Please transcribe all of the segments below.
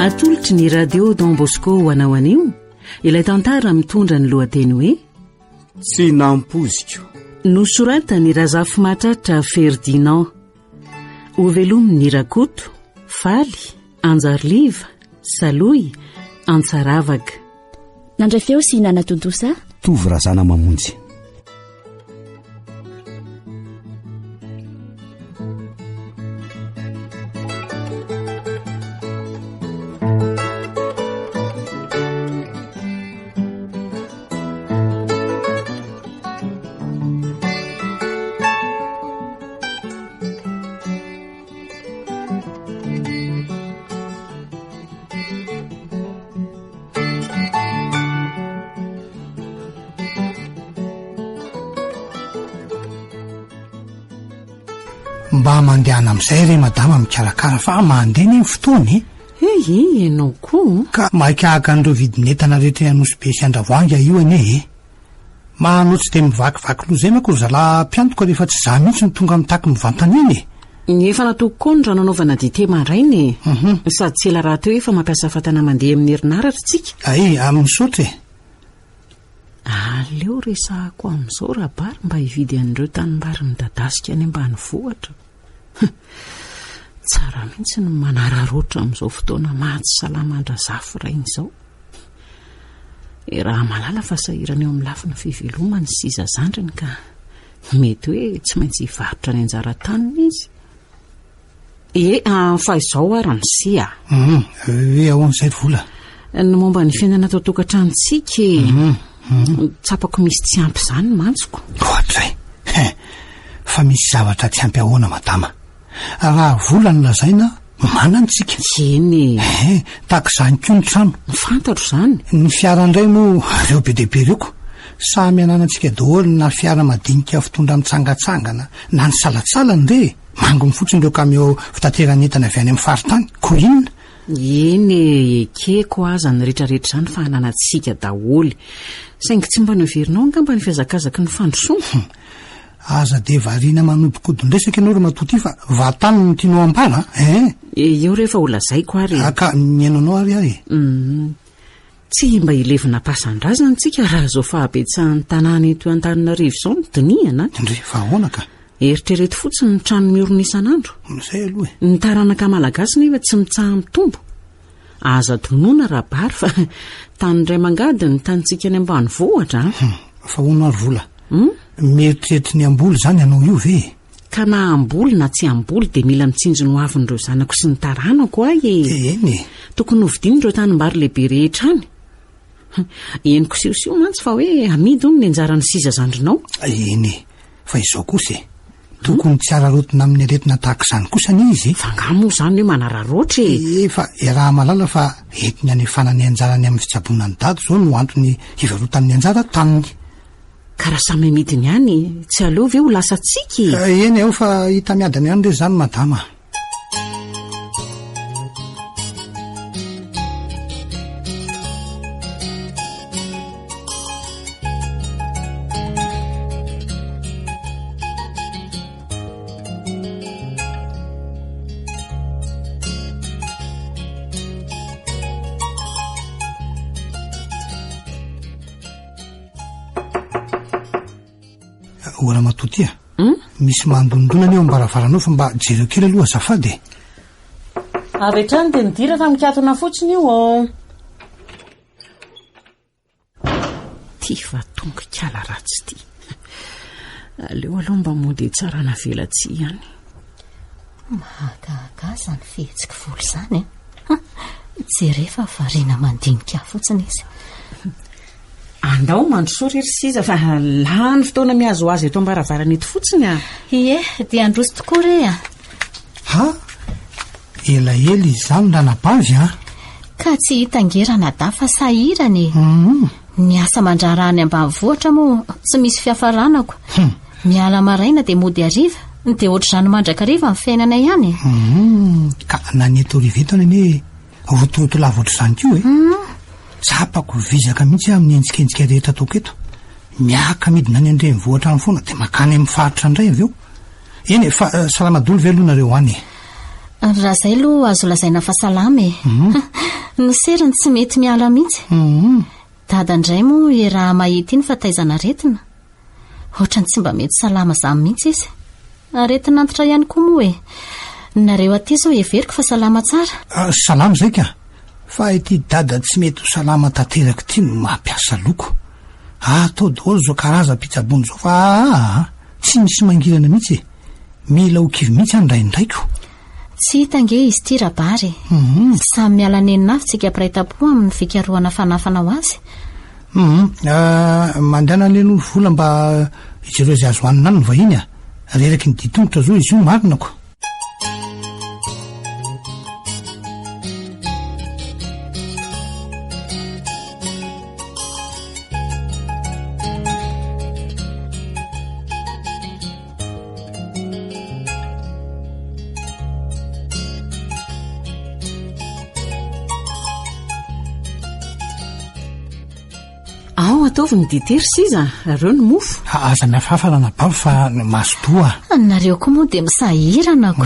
atolotry ny radio Don Bosco ho anao anio ilay tantara mitondra ny lohateny hoe tsy nampoziko. Nosoratany Razafy Mahatratra Ferdinand. Ho velominy Rakoto, Faly, Anjarliva, Saloy, Antsaravaka. Nandray feo sy Nana Tontosa? Tovy Razana Mamonjy. Mba mandehana amin'izay re madama mikarakara fa mandeha ny fotoany ianao koa ka makahaka an'ireo vidinentana rehetra anosy be sy andravoanga io anie mahanotsy de mivakivaky loha zay manko ry zala mpiantoka rehefa tsy za mihitsy ny tonga mitaky mivantana iny efa natoko koa ny rananaovana dite mandrainy sady tsy ela raha teo efa mampiasa fatana mandeha amin'ny herinaratra tsika amin'ny sotra aleo resahako amin'izao rabary mba hividy an'ireo tanimbary midadasika any ambany vohatra tsara mihitsy ny manararoatra amin'izao fotoana mahatsy salamandrazafy rainy izao raha malala fa sahirana eo amin'ny lafina fivelomany sy zazandriny ka mety hoe tsy maintsy hivarotra ny anjara-taniny izy fa izao ary nysia hoe ahoan'izay vola ny momba ny fiainana tao tokantranontsika tsapako misy tsy ampy izany mantsoko ohatr'izay fa misy zavatra tsy ampy ahoana madama raha vola ny lazaina manantsika eny tahaka izany koa ny trano fantatro izany ny fiara indray moa reo be dehibe reoko samy ananantsika daholo na fiara madinika fitondra mitsangatsangana na ny salatsalany re mango mifotsiny reo kameo fitateranentana avy any amin'ny faritany ko inona eny ekeko aza ny rehetrarehetra izany fa hananatsika daholy saingy tsy mba noverinao angamba ny fiazakazaky ny fandrosoana aza de variana manodikodin-dresaka ianao ry matoty fa vatany ny tianao ambana eo rehefa ho lazaiko ary ka miainanao ary tsy mba ilevina pasan-drazana tsika raha zao fahabetsahan'ny tanàna eto Antananarivo izao ny diniana ndre fa ahoana ka eritrereto fotsiny ny trano miorona isan'andro zay aloha ny taranaka malagasy nefa tsy mitsaha mitombo aza donoana rabary fa tany ray mangady ny tanyntsika any ambany vohatra fa hono ary vola mieritrerity ny amboly zany ianao io ve ka na amboly na tsy amboly de mila mitsinjo no avin'ireo zanako sy ny taranako eny tokony hovidin'ireo tanimbary lehibe rehetra any eniko siosio mantsy fa hoe amidy ony ny anjarany sizazandrinao eny fa izao kosa tokony tsy ararotina amin'ny aretina tahaka izany kosa ny izy fa ngamo izany hoe manararoatra fa raha malala fa entiny anefanany anjarany amin'ny fitsaboana ny dady zao no antony hivarotan'ny anjara taniny ka raha samy midiny ihany tsy aleo ve ho lasa tsika eny ao fa hita miadana ihany re zany madama oara matotia misy mandondonana eo ambaravaranao fa mba jereo kely aloha azafady avy hatrany de midira fa mikatona fotsiny io ty fa tonga kala ratsy ty aleo aloha mba mody tsara navelatsy ihany mahagahagaza ny fihetsika voly izany jerefa variana mandinika fotsiny izy andao mandrosoa rery siza fa lany fotoana miazo azy eto ambaravarana eto fotsiny ie de androso tokoa re elaela izany ranabavy ka tsy hitangerana da fa sahirany ny asa mandrarany ambany vohatra moa tsy misy fiafaranako miala maraina de mody ariva de ohatra zany mandrakariva ny fiainana ihany ka naneto rivetana ane rotoroto lavoatra izany kio tsapako vizaka mihitsy amin'ny entsikensika rehetra ataoko eto miaka midina any andreny vohatra any foana de makany amin'ny faritra indray avy eo eny fa salamadolo ve aloha nareo any raha izay aloha azo lazaina fahasalama e. Ny seriny tsy mety miala mihitsy. Dada indray moa raha mahita iny fa taizana aretina. Ohatrany tsy mba mety salama zany mihitsy izy. Aretina antitra ihany koa moa e. Nareo aty zao everiko fa salama tsara. Salama zay ka. Fa ity dada tsy mety ho salama tanteraka ity no mampiasa loko. Atao daholo zao karaza-pitsabony zao fa tsy misy mangirana mihitsy e. Mila ho kivy mihitsy any raindraiko. Tsy hita nge izy ity rabary. Samy miala neninafitsika ampiray-tampo amin'ny fikarohana fanafana ho azy. Mandehana leno vola mba ijereo izay azo hoanina any ny vahiny a. Reraky ny ditongotra zao izy io marinako. Ataovy ny ditery siza, reo ny mofo. Aza miafafana bavy fa masotoa. Nareo koa moa dia misahiranako.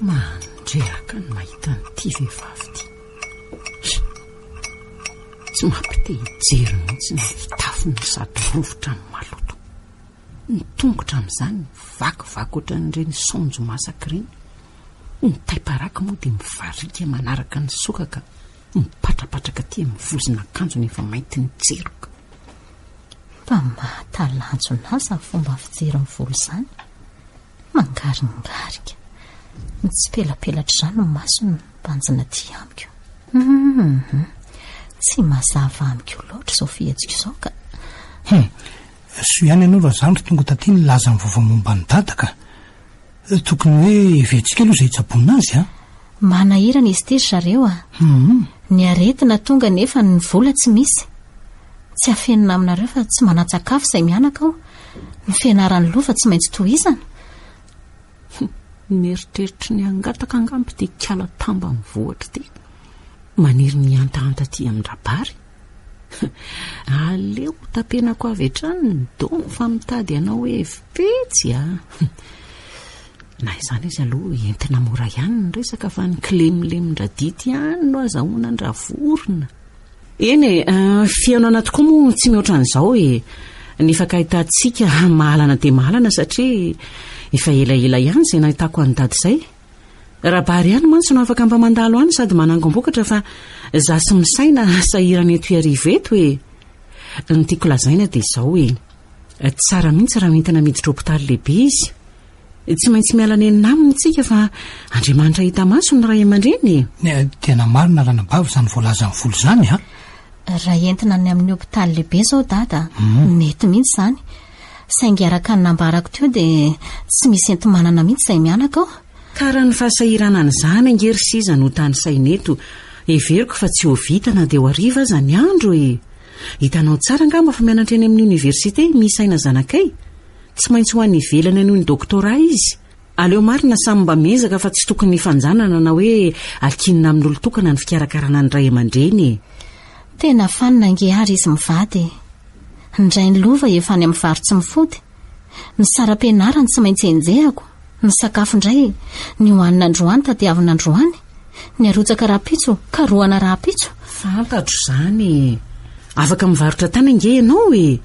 Mandreraka ny mahita nyity vehivavy ty. Tsy mampite hijery mihitsy ny fitafiny sady rovotra ny maloto. Ny tongotra amin'izany vakivaky ohatran'ireny sonjo masaka ireny. Ny taiparaka moa dia mivarika manaraka ny sokaka, mipatrapatraka ty mivozona akanjo nefa mainty ny jeroka. Mba mahatalanjo naza ny fomba fijery ny volo izany. Mangaringarika. Tsy pelapelatra izany ny masony banjina ty amiko. Tsy mazava amiko loatra izao fihetsika izao ka. So ihany ianao raha zany tonga taty ny laza ny vova momba ny dada ka. Tokony hoe vetsika aloha izay hitsabonina azy a. Manahirana izy ity zareo a. Ny aretina tonga nefa ny vola tsy misy. Tsy afenina aminareo fa tsy manatsakafo izay mianaka ao. Ny fianaran'ny lova tsy maintsy tohizana. Mieritreritra ny angataka angamby ty kala tamba ny vohatra ty. Maniry ny antahanta ty amin'ny rabary. Aleo tapenako avy hatrany ny dono fa mitady ianao hoe vetsy a. Na izany izy aloha entina mora ihany ny resaka fa ny kilemlemindradity ihany no azahoana ny ravorona. Eny fianao anaty koa moa tsy mihoatra an'izao e. Nefa kahitatsika mahalana dia mahalana satria efa elaela ihany izay nahitako any dady izay. Rabary ihany mantsy no afaka mba mandalo any sady manangom-bokatra fa za sy misaina sahirana eto arivo eto e. Ny tiako lazaina dia izao e. Tsara mihitsy raha entina miditra hopitaly lehibe izy. Tsy maintsy miala nenina aminy tsika fa Andriamanitra hita maso ny ray aman-dreny. Tena marina raha nabavy izany voalaza ny volo izany a. Raha entina ny amin'ny hopitaly lehibe izao dada, mety mihitsy izany. Saingy araka ny nambarako teo dia tsy misy enti-manana mihitsy izay mianaka ao. Ka raha ny fahasahirana an'izany angery siza no tany saineto, everiko fa tsy ho vita na dia ho hariva aza ny andro e. Hitanao tsara angamba fa mianatra eny amin'ny oniversite misaina zanakay. Tsy maintsy ho any ivelany noho ny doktora izy. Aleo marina samy mba mezaka fa tsy tokony fanjanana na hoe akinina amin'ny olon-tokana ny fikarakarana ny ray aman-dreny. Tena fanina nge ary izy mivady. Ndray ny lova efa any amin'ny varotsy mifody. Ny saram-pianarany tsy maintsy enjehako. Ny sakafo indray ny hoanina androany tadiavina androany. Ny arotsaka raha-pitso ka roana raha-pitso. Fantatro izany. Afaka mivarotra tany ange ianao e.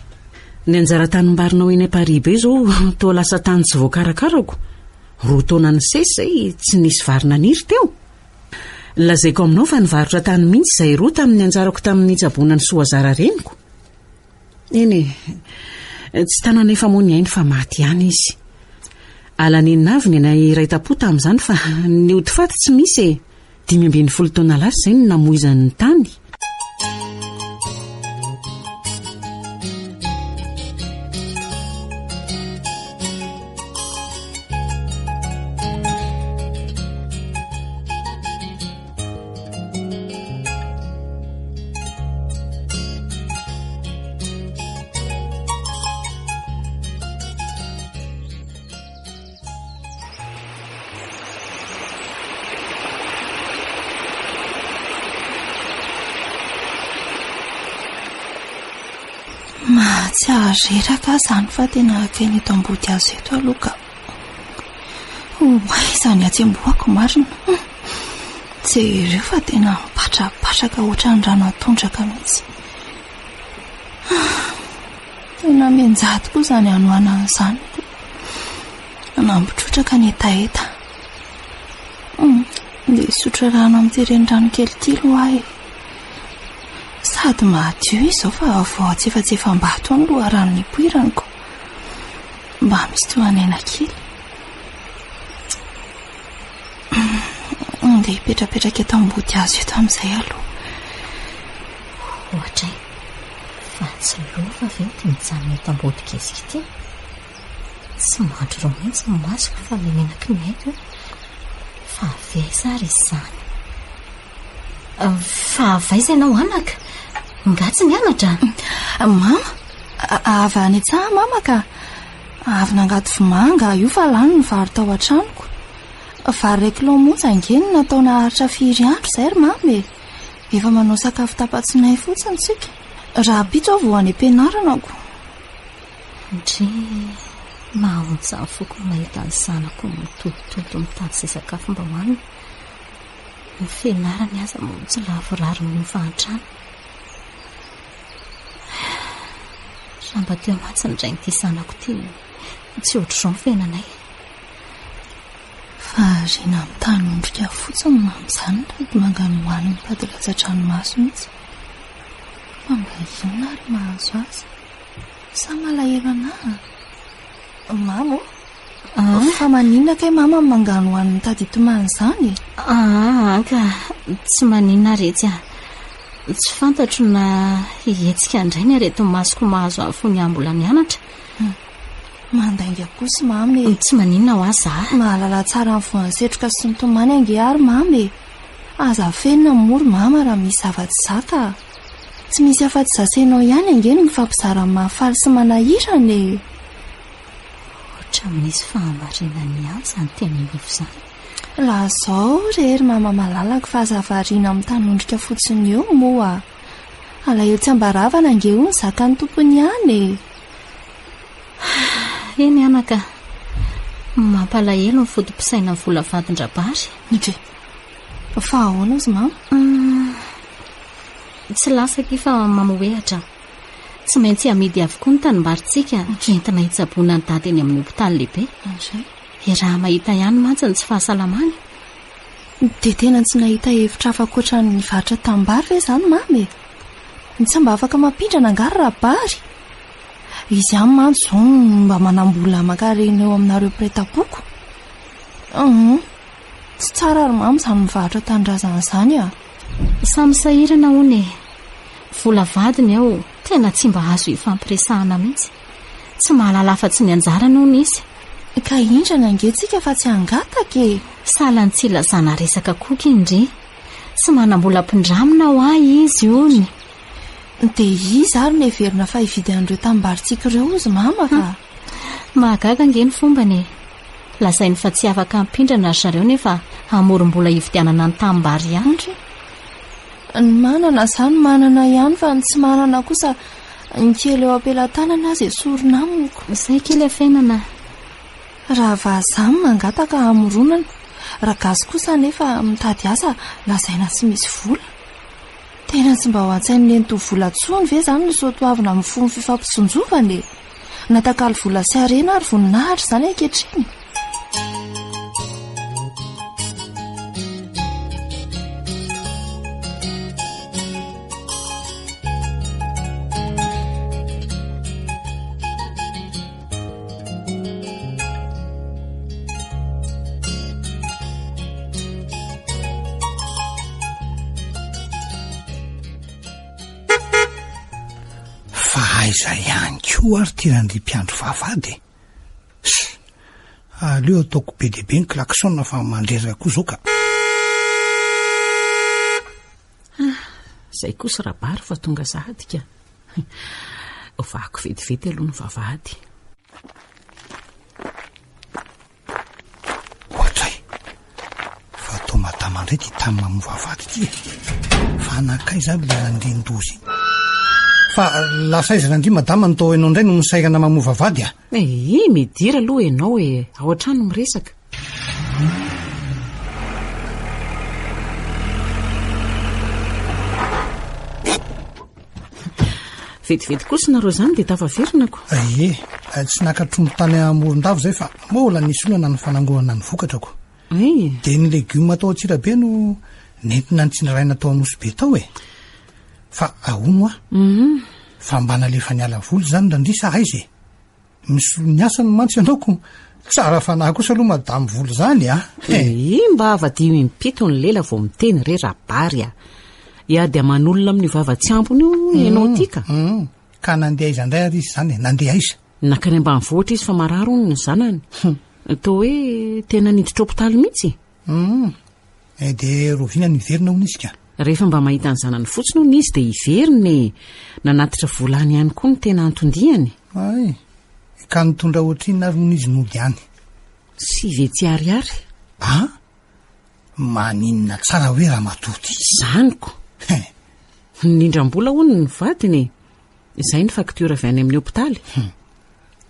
Ny anjara tanimbarinao eny Paribe zao toa lasa tany tsy voakarakarako. Roa taona ny sesy izay tsy nisy varina niry teo. Lazaiko aminao fa nivarotra tany mihitsy izay roa tamin'ny anjarako tamin'ny hitsabonana ny Soazara reniko. Eny tsy tanana efa moa ny ainy fa maty ihany izy. Alanenina avy ny iray tapo tamin'izany fa ny ody faty tsy misy e. 15 taona lasa izay no namoizany ny tany. tsy ahareraka zany fa tena akainy eto ambody azo eto aloka izany atsemboako marina tsy ireo fa tena mipatrapatraka ohatra ny rano atondraka mihitsy tena menjady koa zany anoanan'izany nampitrotraka ny etaeta dia sotra rano amin'tereny rano kely ty loha ahy sady mahadio izao fa vao tsefatsefa-mbato any loha rano nipoiraniko mba misy toanaina kely dia hipetrapetraka eto ambody azo eto amin'izay aloha ohatray fa tsy lova ve ty mijanona eto ambody kezika ity tsy mandro ro mihitsy ny masoko fa lemenaky ny haiko fa avesary izany fa avaiza ianao anaka ngatsy ny anatra mama avy any an-tsaha mama ka avy nangato vomanga io fa lany ny vary tao an-tranoko vary 2 kilao monja angeny natao naharitra 4 andro izay ry mamy efa manao sakafo tapatsinay fotsiny tsika raha bitro vo any am-pianaranako ndry mahontsany foko mahita ny zanako mitoditodo mitady izay sakafo mba hoanina ny fianarany aza montsy lavorary ny fahantrana raha mba teo matsy ny drainy ty zanako ty tsy ohatr'izao ny fiainanay fa rina amin'ny tany ondrika fotsiny mam'izany rady mangano hoaniny mpady latsa-dranomaso mihitsy fa mba inona ary mahazo azy sa malahirana mamo fa maninona kay mama mangano hoaniny tady tomany izany ka tsy maninona retsy tsy fantatro na hihetsika indray ny areto masoko mahazo afony ambola mianatra mandainga kosa mamy tsy maninona ho aza mahalala tsara ny voansetroka sy ny tomany ange ary mamy aza fenina mory mama raha misy zava-tsy zaka tsy misy afa-tsy zasainao ihany angeny mifampizara mahafaly sy manahirany ohatra misy fahamarinany ihany zany tenanofo izany laha zao rehery mama malalaka fa azavariana amin'ny tanondrika fotsiny eo moa alahelo tsy ambaravana ange ho ny zaka ny tompony ihany eny anaka mampalahelo ny fotom-pisaina ny vola vadin-drabary nge fa ahoana izy mama tsy lasaka fa mamoehatra tsy maintsy amidy avokoa ny tanimbaritsika entina hitsaboana ny dady eny amin'ny hopitaly lehibe raha mahita ihany mantsiny tsy fahasalamany dia tena tsy nahita hevitra afakoatra ny vatra tambary ve izany mamy tsy mba afaka mampindrana angary rabary izy ihany mantsy zao mba manambola makarena eo aminareo mpiretaboko tsy tsara ary mamy izany mivahatra tanindrazana izany samy sahirana hony vola vadiny ao tena tsy mba azo ifampiresahana mihitsy tsy mahalala afa-tsy ny anjarana hony izy ka indrana angetsika fa tsy hangataka salany tsy ilazana resaka koky indry tsy manambola mpindramina ho ahy izy ony dia izy ary ny heverina fa hividy an'ireo tambaritsika ireo izy mama fa mahagaga ange ny fombany lazainy fa tsy afaka mpindrana ry zareo nefa amorim-bola hividianana ny tambary ihany ny manana izany manana ihany fa tsy manana kosa ny kely eo ampelantanana azy esorina amiko izay kely afainana raha vahazamy mangataka amoronana raha gazy kosa nefa mitady asa lazaina tsy misy vola tena tsy mba ho an-tsain'ileny to vola tsony ve izany ny soatoavina amin'ny fony fifampisonjovany natakalo vola sy arena ary voninahitra izany ankehitriny aiza ihany ko ary tirandry mpiandro vavady aleo ataoko be dehibe ny klaksona fa mandreraka koa zao ka izay kosa rabary fa tonga zahady ka vako vetivety aloha ny vavady ohatray fa to madamandray ty tany mamovavady ty fa anakay zany le nandendrozy fa lasaizana ndry madama ny tao ianao indray no nisairana mamova vady a. Midira aloha ianao ao an-trano miresaka. Vetivety kosa nareo zany dia tafaverinako. Tsy nakatrombo tany amoron-davo zay fa mbola nisy olana ny fanangoana ny vokatrako. Dia ny legioma atao atsirabe no nentina ny tsindraraina tao an'osy be tao fa ahono fa mba nalefa ny ala voly zany randrisa aizy misy ny asa ny mantsy anaoko tsara fanahy kosa aloha madamy voly zany mba avadimy mipito ny lela vao miteny re rabary iady aman'olona amin'ny vava-tsiampony io ianao tika ka nandeha iza ndray ary izy zany nandeha iza nakany ambanivohitra izy fa mararo ny zanany atao hoe tena niditra hopitaly mihitsy dia rovina ny iverina hono izy ka rehefa mba mahita ny zanany fotsiny hono izy dia iveriny nanatitra volany ihany koa ny tena antondihany ka nitondra ohatriny ary hono izy nody ihany sy vetsy ariary maninona tsara hoe raha matoty zaniko nindram-bola hono ny vadiny izay ny faktiora avy any amin'ny hopitaly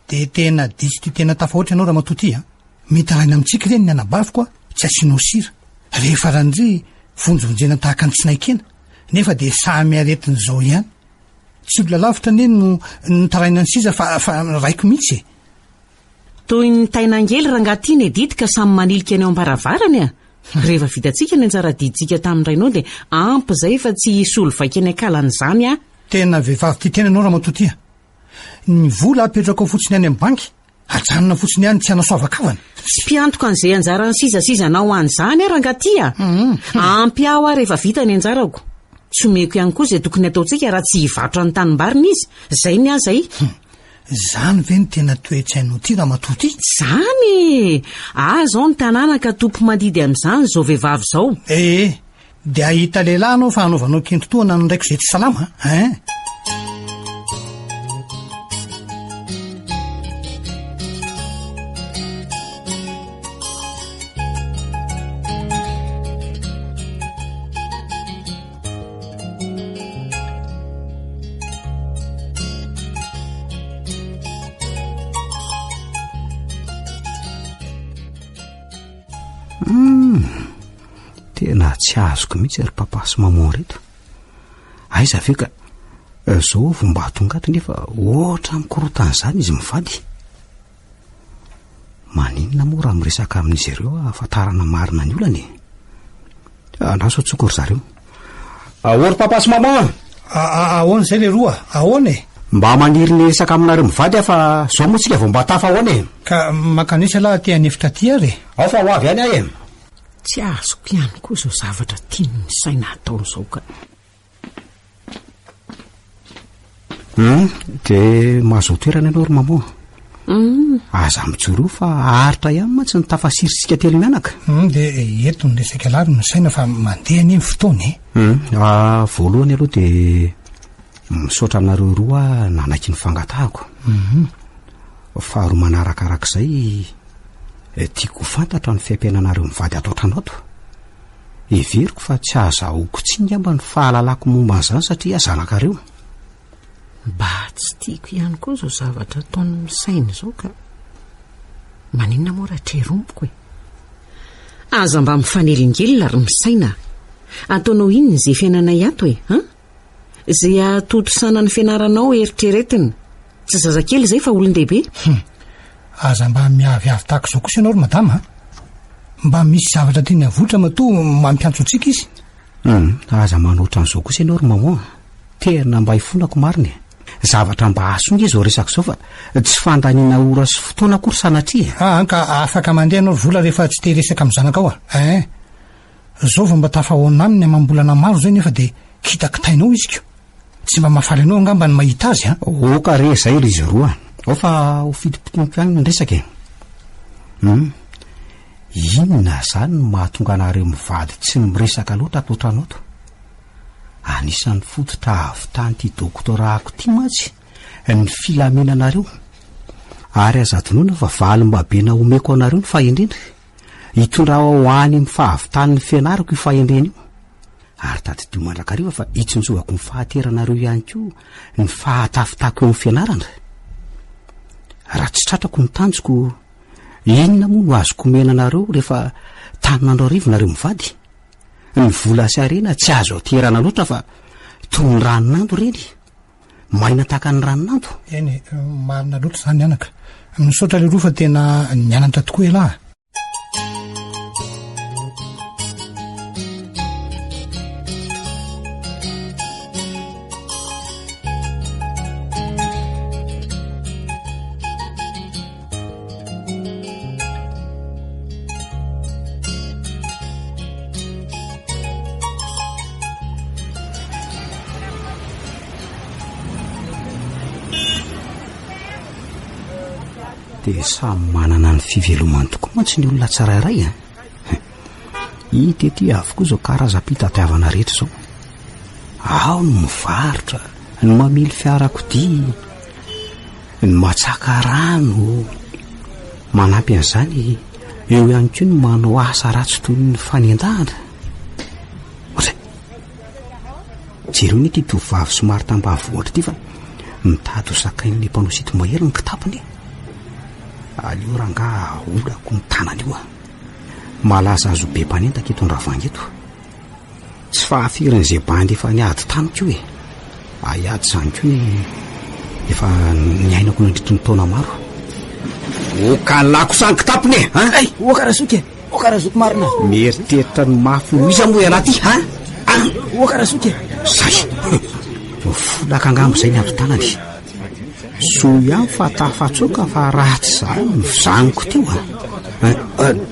dia tena disy ty tena tafahoatra ianao raha matoty mitaraina amintsika ireny ny anabaviko tsy asianao sira rehefa randry vonjonjena tahaka ny tsinaikena nefa dia samy aretin'izao ihany tsy olona lavitra neny no nitaraina ny siza fa raiko mihitsy toy ny tainangely rangatiny edity ka samy manilika any ao ambaravarany rehefa vitantsika ny anjara diditsika tamin'n'irainao dia ampy zay fa tsy isolo vaika ny akalan'izany tena vehivavy ty tena ianao raha matoty ny vola apetraka ao fotsiny any amin'ny banky ajanona fotsiny ihany tsy anasoavakavana sy mpiantoka an'izay anjara ny sizasizanao an'izany rangaty ampy aho rehefa vita ny anjarako tsy omeko ihany koa izay tokony ataontsika raha tsy hivarotra ny tanimbarina izy zay ny azay zany ve ny tena toetsainao ty raha matoty zany zao ny tanàna ka tompo mandidy amin'izany zao vehivavy zao dia ahita lehilahy anao fa hanaovanao kentotoana no ndraiko izay tsy salama tena tsy azoko mihitsy ary papa sy maman reto aiza ve ka zao vomba tongato nefa ohatra mikorotan'izany izy mivady maninona moa raha miresaka amin'izy ireo ahafantarana marina ny olany naso atsokory zareo ahory papa sy maman ahoana izay le roa ahoana mba maniry ny resaka aminareo mivady fa zao moa tsika vao mba tafa ahoana ka makanisa laha ty efitra ty ary ao fa ho avy any ahy tsy azoko ihany koa zao zavatra tiany misaina ataony zao ka dia mahazo toerana ianao ry maman aza mijoro fa aritra ihany mantsy ny tafasirisika telo mianaka dia eto ny resaka lary misaina fa mandeha ny fotoany voalohany aloha dia misaotra aminareo roa nanaky ny fangatahako faharoa manarakarak'izay tiako fantatra ny fiampiananareo mivady ataotranato everiko fa tsy azahoako tsinga mba ny fahalalako momba an'izany satria zanakareo mba tsy tiako ihany koa zao zavatra ataony misaina zao ka maninona moa rahatrerompoko aza mba mifanelingely ary misaina ataonao inony izay fiainanay ato izay atoto sanany fianaranao eritreretina tsy zazakely izay fa olon-dehibe aza mba miavyavy tahaka izao kosa ianao ry madama mba misy zavatra tiany avotra matoa mampiantso antsika izy aza manoatra an'izao kosa ianao ry maman tena mba hifonako mariny zavatra mba asonga izao resaka izao fa tsy fandaniana ora sy fotoana akory sanatria ka afaka mandeha anao ry vola rehefa tsy te resaka amin'ny zanaka ao zao va mba tafahoana aminy amam-bolana maro zay nefa dia kitakitainao iziko tsy mba mahafaly anao angamba ny mahita azy oka re zay ry izy roa ao fa ho fitopitompy any ny resaka inona zany no mahatonga anareo mivady tsy miresaka loatra atotranaao to anisan'ny fototra avy tany ty doktora ako ty matsy ny filamenanareo ary azadonoana fa valym-babena omeko anareo ny fahendreny hitondra ho any amin'ny fahavitany ny fianarako io fahendreny io ary tadidio mandrakariva fa itsonjovako ny fahateranareo ihany koa ny fahatafitako eo amin'ny fianarana. Raha tsy tratrako ny tanjoko, inona moa no azoko menanareo rehefa taninandro arivo nareo mivady? Ny vola sy arena tsy azo aterana loatra fa toy ny ranonando reny, maina tahaka ny ranonando. Eny, marina loatra zany anaka. Misaotra le roa fa tena nianatra tokoa ialahy. Dia samy manana ny fivelomany tokoa mantsy ny olona tsirairay a. Hita ety avokoa izao karazam-pitatiavana rehetra izao. Ao ny mivarotra, ny mamily fiarakodia, ny matsaka rano. Manampy an'izany eo ihany koa ny manao asa ratsy toy ny fanendahana. Ohatry jereo ny ity tovovavy somary tambavy ohatra ity fa mitady ho sakain'ny mpanao sito-mahery ny kitapony. Alio rangaha olako ny tanany io a. Malaza azo be mpanentaka eto an-dravangy eto. Tsy fahafirin'izay bandy efa niady tamiko io e. Aiady zany koa ny efa niainako nandritry ny taona maro. Okanlako sany kitapony e, ha? Ay, okarasoky e, okarasoky marina. Mieritreritry ny mafy no iza moa anaty, ha? Okarasoky e. Zay, folaka angambo izay ny ado tanany. So ihany fa tafatsoka fa ratsy zany ny fizaniko teo a.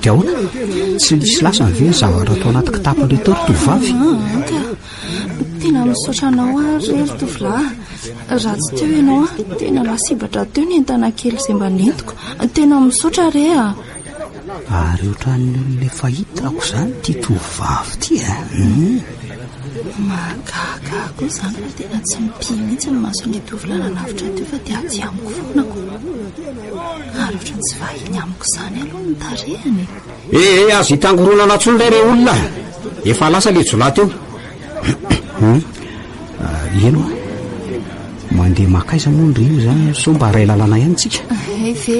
Dia ahoana? Tsy lisy lasa ny ve ny zavatra atao anaty kitapony reto tovovavy? Tena misaotra anao ary tovolahy. Raha tsy teo ianao tena lasibatra teo ny entana kely izay mba nentiko. Tena misaotra re a. Ary ohatran'ny olona efa hitako izany ty tovovavy ty a. Magaga koa izany fa tena tsy mihitsy ny mason'ilay tovolahy nanavitra teo fa dia aty amiko fonako. Ary ohatrany tsy vahiny amiko izany aloha ny tarehany. Azo hitangoronana tsony ilay olona. Efa lasa le jolay teo. Eno a, mandeha makaiza moa ry io zany so mba ray lalana ihany tsika. Ve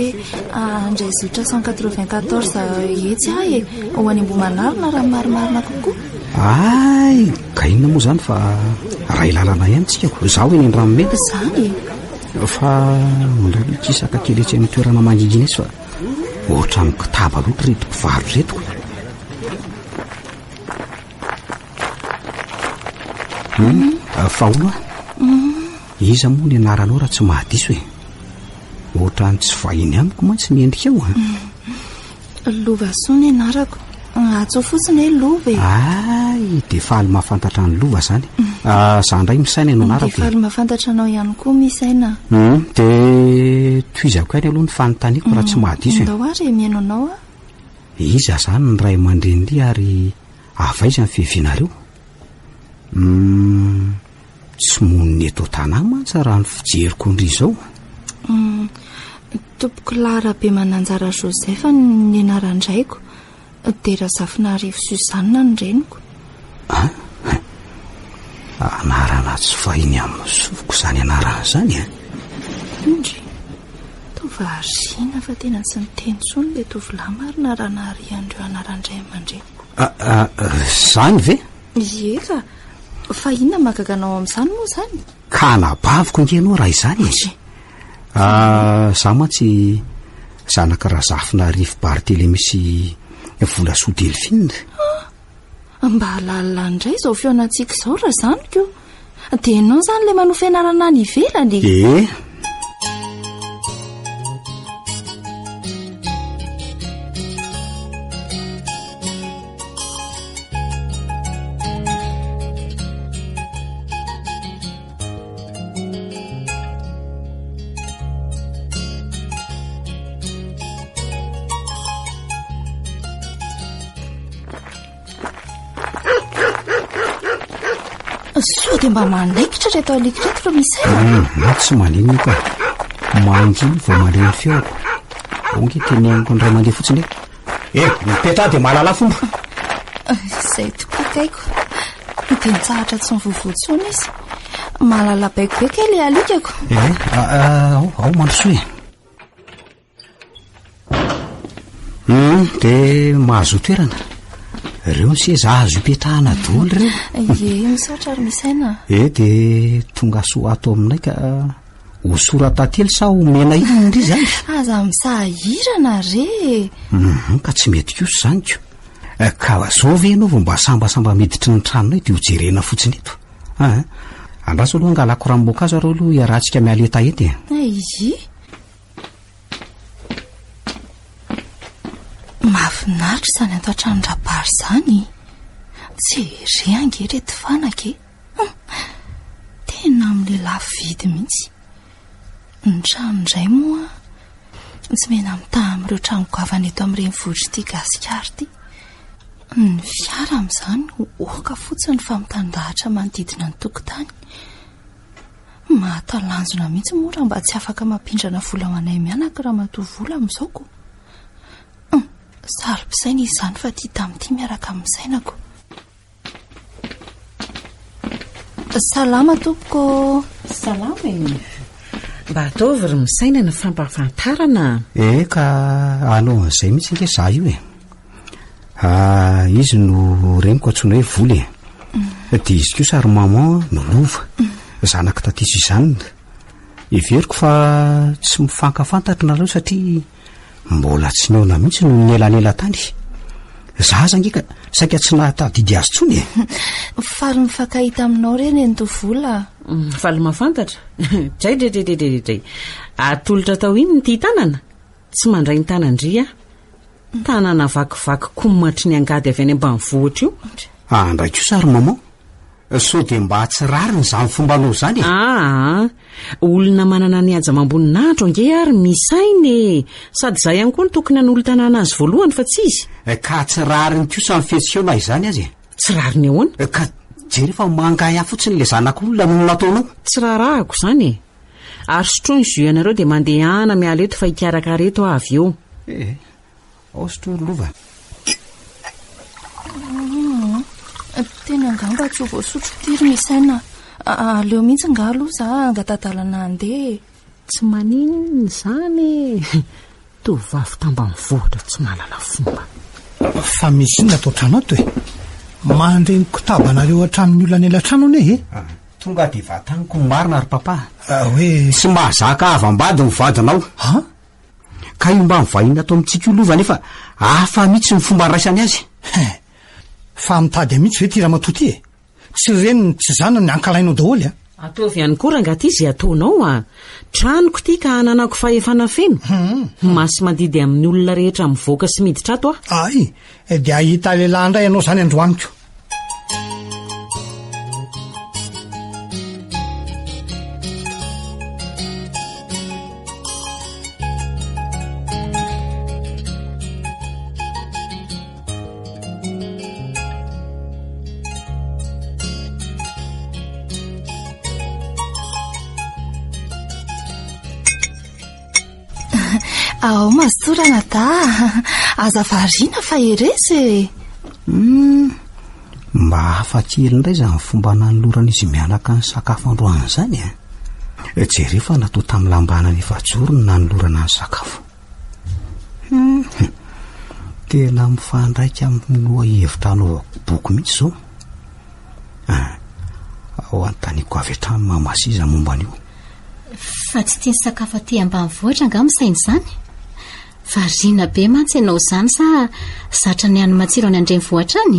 andray zotra 194 etsy ahy e, ho any Ambohimanarina raha marimarina kokoa. Ay, gainona moa zany fa ray lalana ihany tsika ko. Zaho eny Andramomena. Zany fa mololokisaka kely etsy amin'ny toerana mangingina etsy fa ohatra amin'ny kitaba loatra reto mpivarotra reto. Fa ono iza moa ny anaranao raha tsy mahadiso e? Ohatra ny tsy vahiny amiko mantsy miendrika eo a. Lovasoa ny anarako. Atso fotsiny hoe lova e. Ay, dia faly mahafantatra ny lova zany. Zany indray misaina ianao anarako. Dia faly mahafantatra anao ihany koa misaina. Dia toizako ihany aloha ny fanontaniako raha tsy mahadiso e. Ndao ary mihaino anao a. Iza zany ny ray aman-dreny ary avaiza ny fihevinareo? Tsy moniny eto an-tanàna mantsy raha ny fijeriko ndry izao. Tompoko Larabe Mananjara Joseph ny anaran-draiko. Dia Razafinarivo Suzanna ny reniko. Anarana tsy fahiny amin'ny sofiko izany anarana izany a. Indry tovariana fa tena tsy miteny tsony ilay tovolahy marina raha nahariandreo anaran-dray aman-dreniko. Zany ve? Eka, fa inona mahagaganao amin'izany moa izany? Ka nabaviko nge ianao raha izany e. Za mantsy zanaka Razafinarivo Barthelemy sy Volasoa Delphine. Mba halalala indray izao feonantsika izao raha izany ko. Dia ianao izany ilay manohy fianarana any ivelany. Sao dia mba manaikitra reto alikreto raha misaina. Tsy manino ka. Manginy vao mandeha feoko. Onge teneniko ny ray mandeha fotsiny e. Mipeta dia mahalala fomba. Izay tokoa kaiko. dia nitsahatra tsy mivovoantsona izy. Mahalala baikobaiky ilay alikako. Ao mandrosoe. Dia mahazo toerana. Ireo seza azo ipetrahana daholo ireo. Misaotra ary misaina. Dia tonga soa ato aminay ka hosorata tely sa homena iny indry zany. Aza misahirana re. Ka tsy mety kosa zany ko. Ka zao ve ianao vao mba sambasamba miditry ny tranonay dia hojerena fotsiny eto. Andraso aloha angalako ranom-boankazo areo aloha iarahantsika mialeta ety. Izy mahafinaritra izany ato an-tranondrabary izany. Tsy re ange reto fanaka. Tena amin'ilay lafo vidy mihitsy. Ny trano indray moa tsy mena mitaha amin'ireo trano goavana eto amin'ireny vohitra ity Gasikara ity. Ny fiara amin'izany oka fotsiny fa mitandahatra manodidina ny tokotany. Mahatalanjona mihitsy moa raha mba tsy afaka mampindrana vola ho anay mianaka raha matoa vola amin'izaoko. Sarom-pisaina izany fa tia tamin'ity miaraka amin'ny sainako. Salama tompoko. Salama mba ataovy ry misaina ny fampahafantarana. Ka anao an'izay mihitsy nke za io izy no reniko antsoina hoe voly. Dia izy kosa ary maman no lova. Zanaka tatisy izany. Everiko fa tsy mifankafantatra nareo satria mbola tsy neona mihitsy no nyelanela tany. Za zangeka saika tsy nahatadidy azy tsony. Faly mifankahita aminao reny ny tovola. Faly mahafantatra. Dray. Atolotra tao iny ny tia tanana. Tsy mandray ny tanandria. Tanana vakivaky komatry ny angady avy any ambanivohitra io. Andray kosa ary maman. So dia mba tsy rariny izany fombanao zany. Olona manana ny aja mamboninahitro ange ary misainy. Sady izay ihany koa ny tokony hanolo tanàna azy voalohany fa tsy izy. Ka tsy rariny kosa ny fihetsikeona izany azy. Tsy rariny ahoana? Ka jery fa mangahy ahy fotsiny le zanak'olona no nataonao. Tsy rarahako izany. Ary sotroiny zo ianareo dia mandehana miala eto fa hikaraka reto avy eo. Ao sotro lova. Tena angamba tsy ho voasotro tiry misaina. Aleo mihitsy nga aloha za angatadalana andeha. Tsy maninona izany. Tovavy tambanivohitra tsy mahalala fomba. Fa misy ina atao trano ato mandreny kotabanareo an-tranon'ny olona nela trano ane. Tonga dia vataniko marina ary papa. Hoe tsy mahazaka avambady ny vadinao. Ka io mba mivahina atao amintsika io lova nefa hafa mihitsy ny fomba raisany azy. Fa mitady mihitsy ve ty raha matoty tsy reniny tsy zanany ankalainao daholo. Ataovy ihany koa rangaty izy ataonao tranoko ity ka ananako fa efa nafeno. Masy mandidy amin'ny olona rehetra mivoaka sy miditra ato dia ahita lehilahy indray ianao zany androaniko. Ao mazorana da aza variana fa eresy. Mba hafakely indray zany fomba nanolorana izy mianaka ny sakafo androany zany jery fa natao tamin'ny lambanany efajoro no nanolorana ny sakafo. Tena mifandraika amin'ny loha hevitra anaovako boky mihitsy zao. Ao antaniko avy hatrany mamasiza momba an'io. Fa tsy tia ny sakafo aty ambanivohitra nga misaina izany. Variana be mantsy ianao izany sa zatra ny hany matsiro any andrenivohitra any?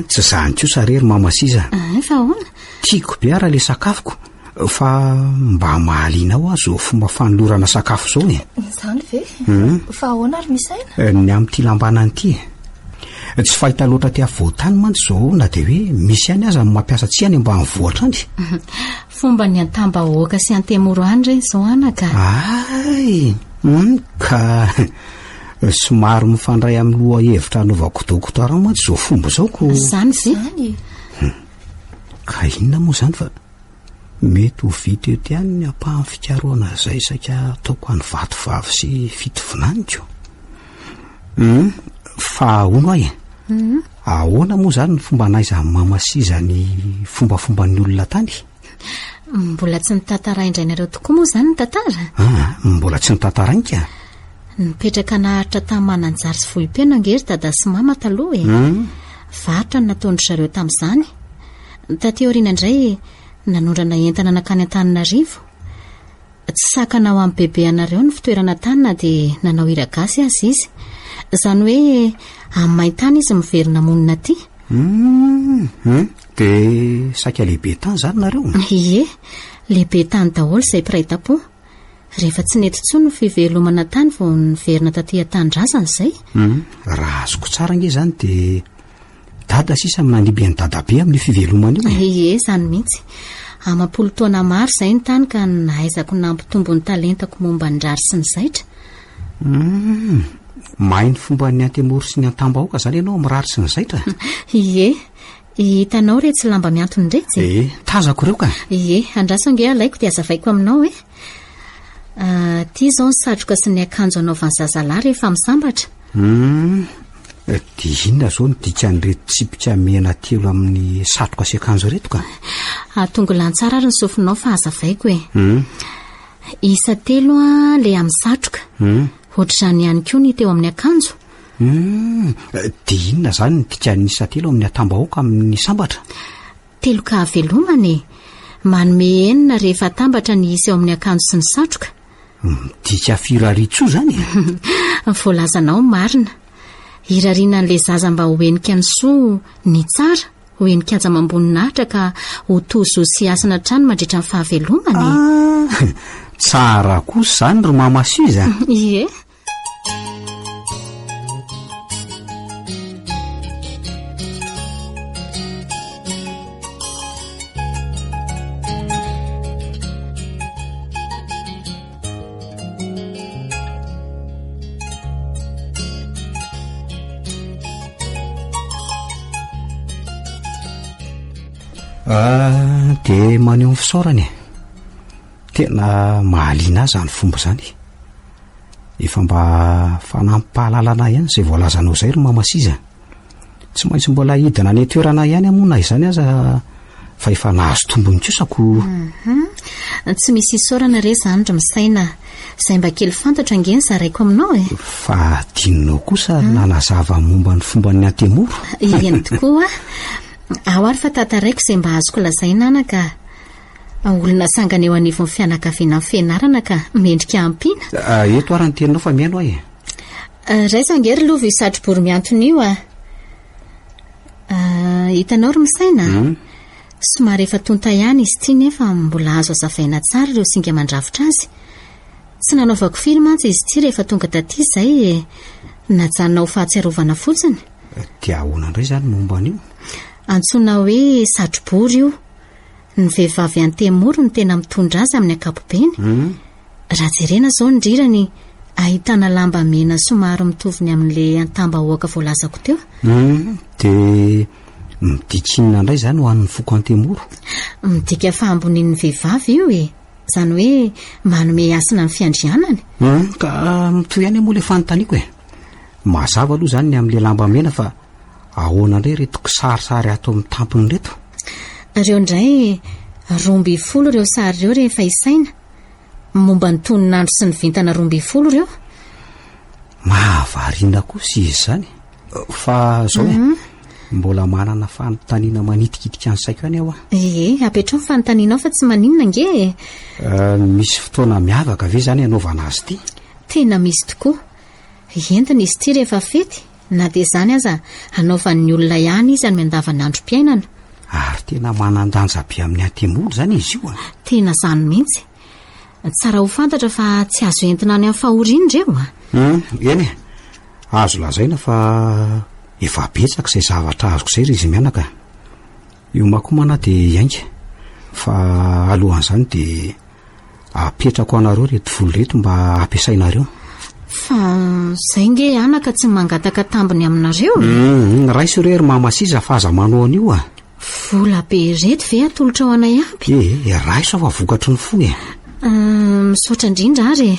Tsy zany kosa rery mamasiza. Fa ahoana? Tiako be ara le sakafoko fa mba mahaliana ao azy o fomba fanolorana sakafo zao Izany ve? Fa ahoana ary misaina? Ny amin'ity lambanany ity tsy fahita loatra ty avoatany mantsy zao na dia hoe misy ihany aza mampiasa tsy any ambanivohitra any. Fomba ny antambahoaka sy antemoro any reny zao anaka. Ka somary mifandray amin'ny loha hevitra anaovako dokotara mantsy zao fomba zao ko. Zany ve? Ka inona moa zany fa mety ho vita ety ihany ny ampahan'ny fikaroana izay saika ataoko any vatovavy sy fitovinaniko. Fa ahoana ahoana moa zany ny fomba naiza mamasiza ny fombafomba ny olona tany? Mbola tsy nitantara indrainareo tokoa moa zany ny tantara? Mbola tsy nitantarainka? Nipetraka naharitra tamin'ny Mananjary sy Vohipeno angery dada sy mama taloha varotra no nataondry zareo tamin'izany. Taty aoriana indray nanondrana entana nakany Antananarivo. Tsy sakana ao amin'ny bebe anareo ny fitoerana tanina dia nanao hiragasy azy izy. Izany hoe amin'ny maintany izy miverina monina aty. Dia saika lehibe tany zany nareo? Ie, lehibe tany daholo izay piraita-po. Rehefa tsy nety intsony ny fivelomana tany vao niverina taty an-tanindrazana izay. Raha azoko tsara nge zany dia dada sisa mananiby ny dadabe amin'ny fivelomana io. Ie, izany mihitsy. Amam-polo taona maro izay ny tany ka nahaizako nampitombo ny talentako momba ny rary sy ny zaitra. Mahay ny fomba ny antemoro sy ny antambahoaka zany ianao amin'ny rary sy ny zaitra? Ie, hitanao re tsy lamba miantony retsy? Tazako ireo ka? Ie, andraso ange alaiko dia azavaiko aminao ty zao ny satroka sy ny akanjo anaovan'ny zazalahy rehefa misambatra. Dia inona zao ny dikan'ireto tsipika mena telo amin'ny satroka sy akanjo reto ka? Tongolan'ny tsara ary ny sofinao fa hazavaiko isa telo le amin'ny satroka. Ohatr'izany ihany koa ny teo amin'ny akanjo. Dia inona zany ny dikan'ny isa telo amin'ny atambahoaka amin'ny sambatra? Telo ka velomany manome enina rehefa tambatra ny isa eo amin'ny akanjo sy ny satroka. Dika firaritso zany? Voalazanao marina. Irariana n'le zaza mba hoenika ny soa ny tsara, hoenika aja mamboninahitra ka ho tozo sy asana trano mandritra ny fahavelomany. Tsara kosa zany ry mamasiza. Ie. Dia maneho ny fisaorany tena mahaliana azy zany fomba zany. Efa mba fanampahalalana ihany izay voalazanao izay ry mamasiza. Tsy maintsy mbola hidina ny toerana ihany amona izany aza fa efa nahazo tombony kosako. Tsy misy isaorana re zany ry misaina izay mba kely fantatra angeny zaraiko aminao Fa dinonao kosa nanazava momba ny fomba ny antemoro. Eny tokoa ao ary fa tantaraiko izay mba azoko lazaina anaka olona sangana eo anivon'ny fianakaviana amin'ny fianarana ka mendrika ampiana. Eto ary ny teninao fa miaino raiza angery lova isatro-bory miantony io hitanao ry misaina somary efa tonta ihany izy ity nefa mbola azo azavaina tsara ireo singa mandrafitra azy. Tsy nanaovako firy mantsy izy ity rehefa tonga taty izay najanona ho fahatsiarovana fotsiny. Dia ahoana indray zany momba an'io? Antsoina hoe satro-bory io. Ny vehivavy antemoro ny tena mitondra azy amin'ny ankapobeny. Raha jerena zao ny rirany ahitana lamba mena somary mitoviny amin'le antambahoaka voalazako teo. Dia midikinina indray zany ho an'ny foko antemoro? Midika fahambonian'ny vehivavy io izany hoe manome asina ny fiandrianany. Ka mitoy ihany moa le fanontaniako mazava aloha zany ny amin'le lamba mena fa ahoana indray reto kisarisary ato amin'ny tampony reto? Ireo indray 12 ireo sary ireo rehefa isaina. Momba ny toninandro sy ny vintana 12 ireo. Mahavariana kosa izy zany. Fa zao mbola manana fanontaniana manitikitika ny saiko any aho apetrao ny fanontanianao fa tsy maninona nge. Misy fotoana miavaka ve zany anaovana azy ity? Tena misy tokoa. Entina izy ity rehefa fety na dia zany aza anaovan'ny olona ihany izy amin'ny andavanandrom-piainana. Ary tena manandanja be amin'ny antemoro zany izy io Tena zany mihitsy. Tsara ho fantatra fa tsy azo entina any amin'ny fahoriana ireo Eny azo lazaina fa efa betsaka izay zavatra azoko izay ry izy mianaka. Io makomana dia iainga fa alohan'izany dia apetrako anareo reto volo reto mba ampiasainareo. Fa izay nge anaka tsy mangataka tambiny aminareo raiso irery mamasiza fa aza manao an'io vola be reto ve atolotra ao anay aby? Raiso fa vokatry ny fo misaotra indrindra ary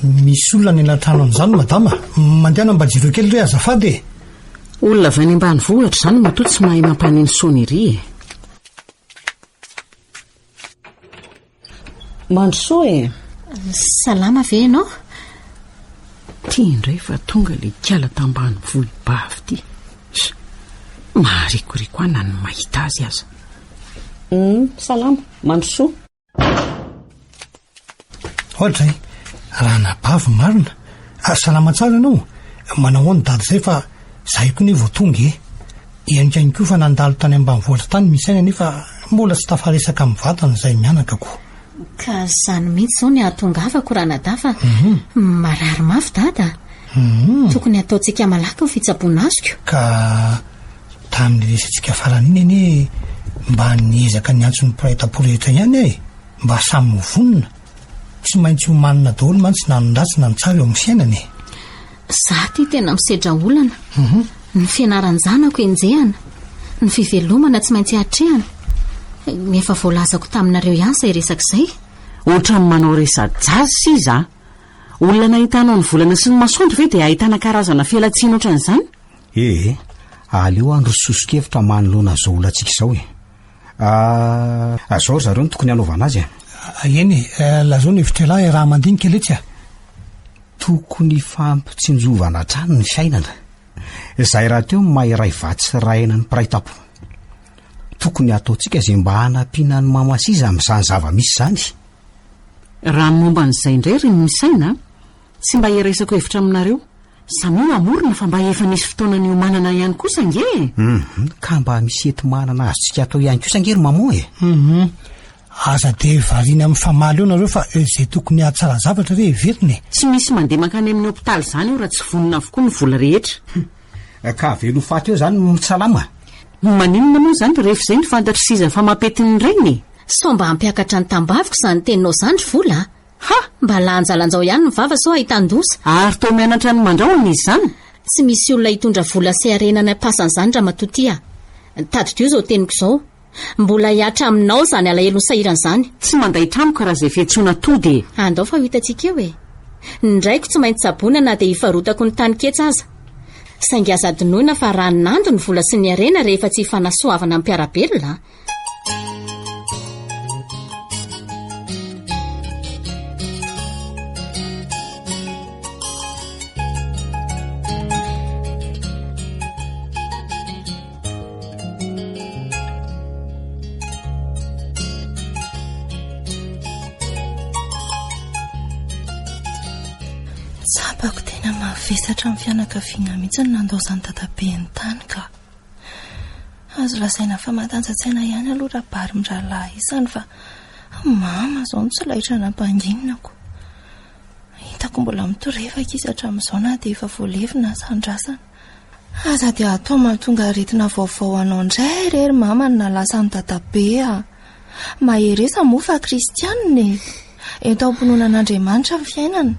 Misy olona ny elatrano an'izany madama, mandehana mba jiro kely re azafady e. Olona avy any ambany vohatra izany matoa tsy mahay mampaneny sonery e. Mandrosoa e. Salama ve ianao? Tia indray fa tonga le kiala tambany vohy bavy ty. Maharikoriko ana ny mahita azy aza. Salama, mandrosoa. Ohatra zay, raha nabavy marina. Salama tsara ianao. Manao ny dady zay fa zahay koa ne vao tonga e. Ianika ihany koa fa nandalo tany ambany vohatra tany misy aina nefa mbola tsy tafaresaka amin'ny vatana izay mianakako. Ka izany mihitsy izao ny ahatongavako raha nadafa. Marary mafy dada. Tokony ataontsika malaky ny fitsaboana azoko. Ka tamin'ny resantsika farany iny anie mba niezaka ny antso ny mpiray-tampo-rehetra ihany e, mba samy movonina. Tsy maintsy ho manina daholo mantsy na nondatsy na ny tsara eo amin'ny fiainany. Za ty tena misedra olana. Ny fianaran'ny zanako enjehana, ny fivelomana tsy maintsy hatrehana. Nefa voalazako taminareo ihany izay resaka izay. Ohatra ny manao resa-jazy si za. Olona nahitanao ny volana sy ny masoandro ve dia ahitana karazana fialatsiana ohatran'izany? Aleo andro sosokevitra manoloana zao olantsika izao e. Azao zareo ny tokony hanaovana azy eny lazao ny hevitra lahy raha mandinika letsy tokony fampitsinjovana trano ny fiainana. Izay raha teo mahay vatsy sy raina ny mpiray-tampo. Tokony ataontsika izay mba hanampiana ny mamasiza amin'izany zava-misy izany. Raha momba an'izay indray ry misaina, tsy mba hiresako hevitra aminareo. Samy amorona fa mba efa nisy fotoana ny omanana ihany kosa nge. Ka mba misy enti-manana azy tsika atao ihany kosa nge ry mamo e. Aza de variana amin'ny famaly eo nareo fa izay tokony ahatsara zavatra re heveriny. Tsy misy mandeha mankany amin'ny hopitaly izany eo raha tsy vonina avokoa ny vola rehetra. Ka velo faty eo izany mitsalama. Maninona moa izany rehefa izay ny fantatry siza fa mampetiny reny. Sao mba hampiakatra ny tambaviko izany teninao zandry vola. Mba lanjalanjao ihany ny vava sao ahitan-dosa. Ary tao mianatra ny mandrahona izy izany. Tsy misy olona hitondra vola sy arenana pasan'izany raha matotia. Tadidrio izao teniko izao. Mbola hiatra aminao izany alahelo ny sahiran'izany. Tsy manday tramiko raha izay fiantsoana tody. Andao fa hitantsika eo e. Ndraiko tsy maintsy tsaboana na dia hifarotako ny tany ketsa aza. Saingy aza dinoina fa raha nando ny vola sy ny arena rehefa tsy hifanasoavana amin'ny mpiarabelona. Tsapako tena mavesatra amin'ny fianakaviana mihitsy ny nandao izany dadabeany tany ka azo lasaina fa matanjatsaina ihany aloha raha bary mirahalahy isany fa mama izao no tsy laitra nampanginako. Hitako mbola mitorevaka izy hatramin'izao na dia efa voalevina sandrasana. Aza dia atao mahatonga aretina vaovao anao indray rery mama ny nalasa ny dadabe maheresa moa fa kristianina eto ampononan'Andriamanitra ny fiainana.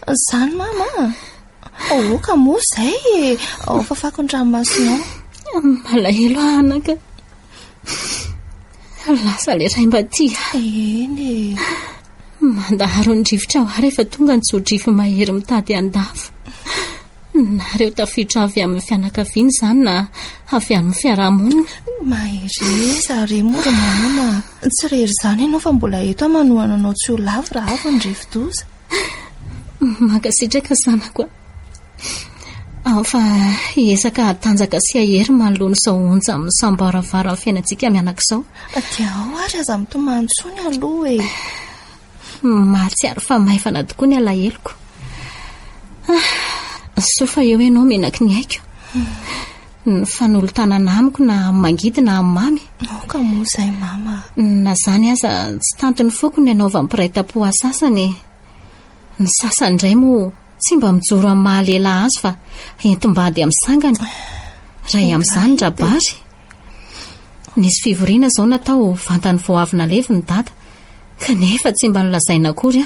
Zany mama oka moa izay fafako ny ranomasinao. Malahelo anaka. Lasa le ray mba ty. Eny mandaharo ny drivotra ho rehefa tonga ny tso-drifo mahery mitady andafo. Nareo tafiditra avy amin'ny fianakaviana izany na avy amin'ny fiarahamonina. Mahireza re mora mama. Tsy rery izany ianao fa mbola eto manohana anao tsy ho lavo raha avy ny rivo-doza. Mankasitraka zanako fa hiesaka tanjaka sy ahery manoloana izao onja amin'ny sambaravara amin'ny fiainantsika mianak'izao. Dia ao ary aza mitomantsoany aloha e. Mahatsiaro fa maivana tokoa ny alahelo-ko. So fa eo ianao menaky ny aiko. Ny fanolotanana amiko na mangidy na mamy. Ka moa izay mama. Na zany aza tsy tantony foko ny anaova mpiray-tampo asasany. Ny sasany indray moa tsy mba mijoro amin'ny mahalela azy fa entim-bady amin'ny sangany. Ray amin'izany rabary. Nisy fivoriana izao natao vantany voavina levy ny dada. Kanefa tsy mba nolazaina akory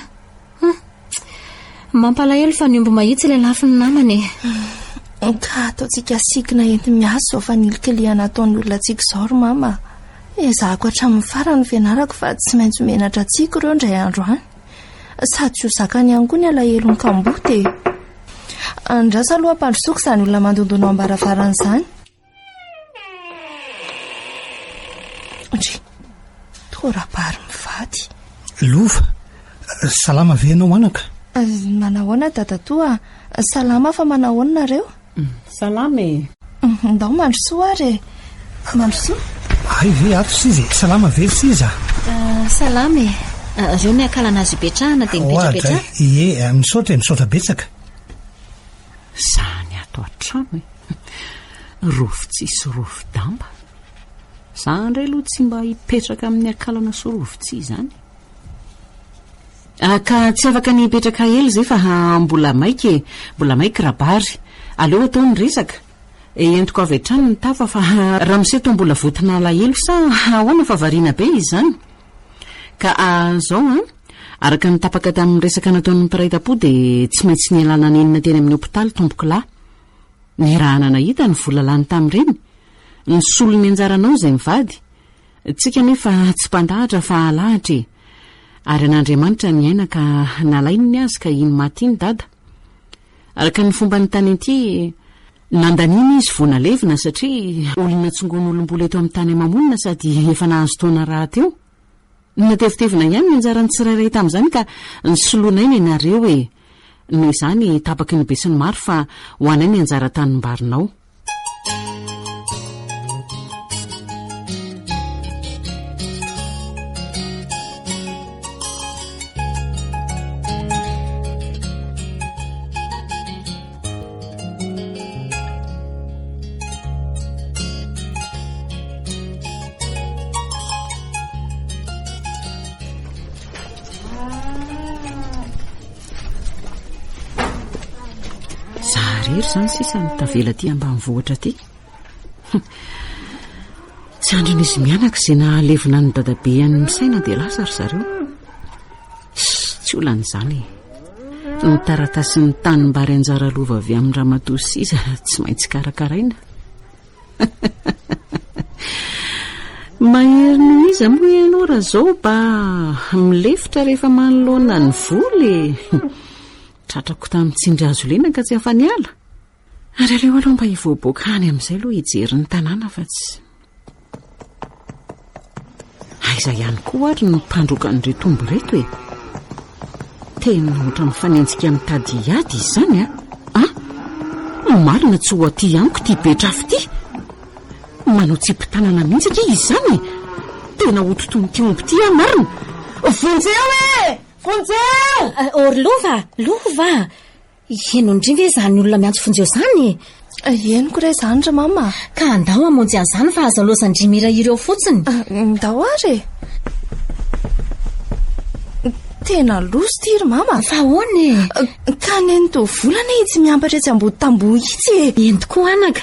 mampalahelo fa niomby mahitsy ilay lafiny namany. Ka ataontsika sikina enti-miaso fa nilikiliana ataon'ny olona tsika izao ry mama. Ezahako hatramin'ny farany fianarako fa tsy maintsy menatra tsika ireo indray andro any. sady tsy ho zakany ihany koa ny alahelo ny kamboty. Andrasa aloha ampandrosoko izany olona mandondona ao ambaravarana izany. Ndry torabary mivady. Lova, salama ve ianao anaka? Manahoana dadatoa? Salama fa manahoana nareo? Salama e. Ndao mandrosoa ary. Mandrosoa? Ay ve ato sizy, salama ve siza? Salama e. Reo miakalana azy ipetrahana dia mipetrapetrahana. Ie, misaotra betsaka. Zany ato an-trano e. Rovo-tsihy sy rovo-damba. Za ndray aloha tsy mba hipetraka amin'ny akalana sy rovo-tsihy zany. Ka tsy afaka ny hipetraka ely zay fa mbola maika mbola maika rabary. Aleo atao ny resaka. Entiko avy hatrany ny tafa fa raha miseto mbola votina alahelo sa ahoana fa variana be izy zany. Ka zao araka ny tapaka tamin'ny resaka nataon'ny mpiray-tam-po dia tsy maintsy nialana nenina teny amin'ny hopitaly tompoko lahy. Ny raha nanahita ny vola lany tamin'ireny. Ny solony anjaranao izay mivady. Tsika nefa tsy mpandahatra fa alahatra e. Ary an'Andriamanitra ny aina ka nalainy ny azy ka iny maty iny dada. Araka ny fomba ny tany ety nandaniny izy vao nalevina satria olona tsongon'olom-bola eto amin'ny tany mamonina sady efa nahazo taona raha teo. Natevitevina ihany ny anjarany tsirairay tamin'izany ka ny soloinainy ianareo e. Noho izany tapaky ny be sy ny maro fa ho anay ny anjara tanimbarinao. Zaharery zany sisa ny tavela ty ambanivohitra ty. Tsy andron'izy mianaka izay nahalevina ny dadabe any misaina dia lasa ry zareo. Tsy olan'izany ny taratasy ny tanimbary anjara lova avy amin'ny ramatoa sisa tsy maintsy karakaraina. Mahery noho iza moa ianao raha zao ba milefitra rehefa manoloana ny voly. Tratrako tamin'ny tsindry azo lena ka tsy hafa niala. Ary aleo aloha mba hivoaboaka any amin'izay aloha hijery ny tanàna fa tsy. Aiza ihany koa ary ny mpandroka an'ireo tombo reto e. Tena ohatra mifanenjika mitady hiady izy zany marina tsy ho aty amiko ty betrafy ty. Manao tsipy-tanana mihitsy ake izy zany. Tena hototony ty omby ty marina. Vonjeo e! Vonjeo! Ory lova! Eno indrindra izany olona miantso vonjeo zany. Eniko ray zany ra mama. Ka andao amonjy an'izany fa aza loasandrimira ireo fotsiny. Ndao ary. Tena loso ty ry mama. Fa ahoana e? Ka nento volana tsy miambatra etsy ambody tamboho itsy e. Ento koa anaka.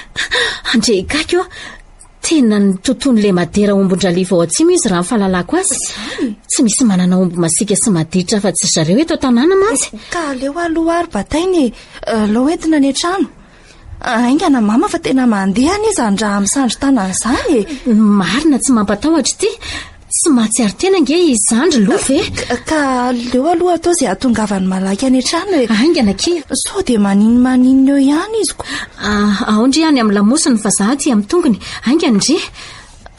Andre kakio. Tena ny tontony madera ombon-draliva ao atsimo izy raha fahalalako azy. Tsy misy manana omby masika sy maditra fa tsy zareo eto tanàna mantsy. Ka leo aloha ary batainy lao entina ny trano. Aingana mama fa tena mandeha izy andraha misandro tanana izany e. Marina tsy mampatahotra ty. Tsy mahatsiaro tena nge izandry lova e. Ka leo aloha atao izay atongavany malaky any trano e. Aingana ki. Sao dia maninona eo ihany izy ko. Aondry ihany amin'ny lamosiny fa za ty amin'ny tongony. Aingana ndry.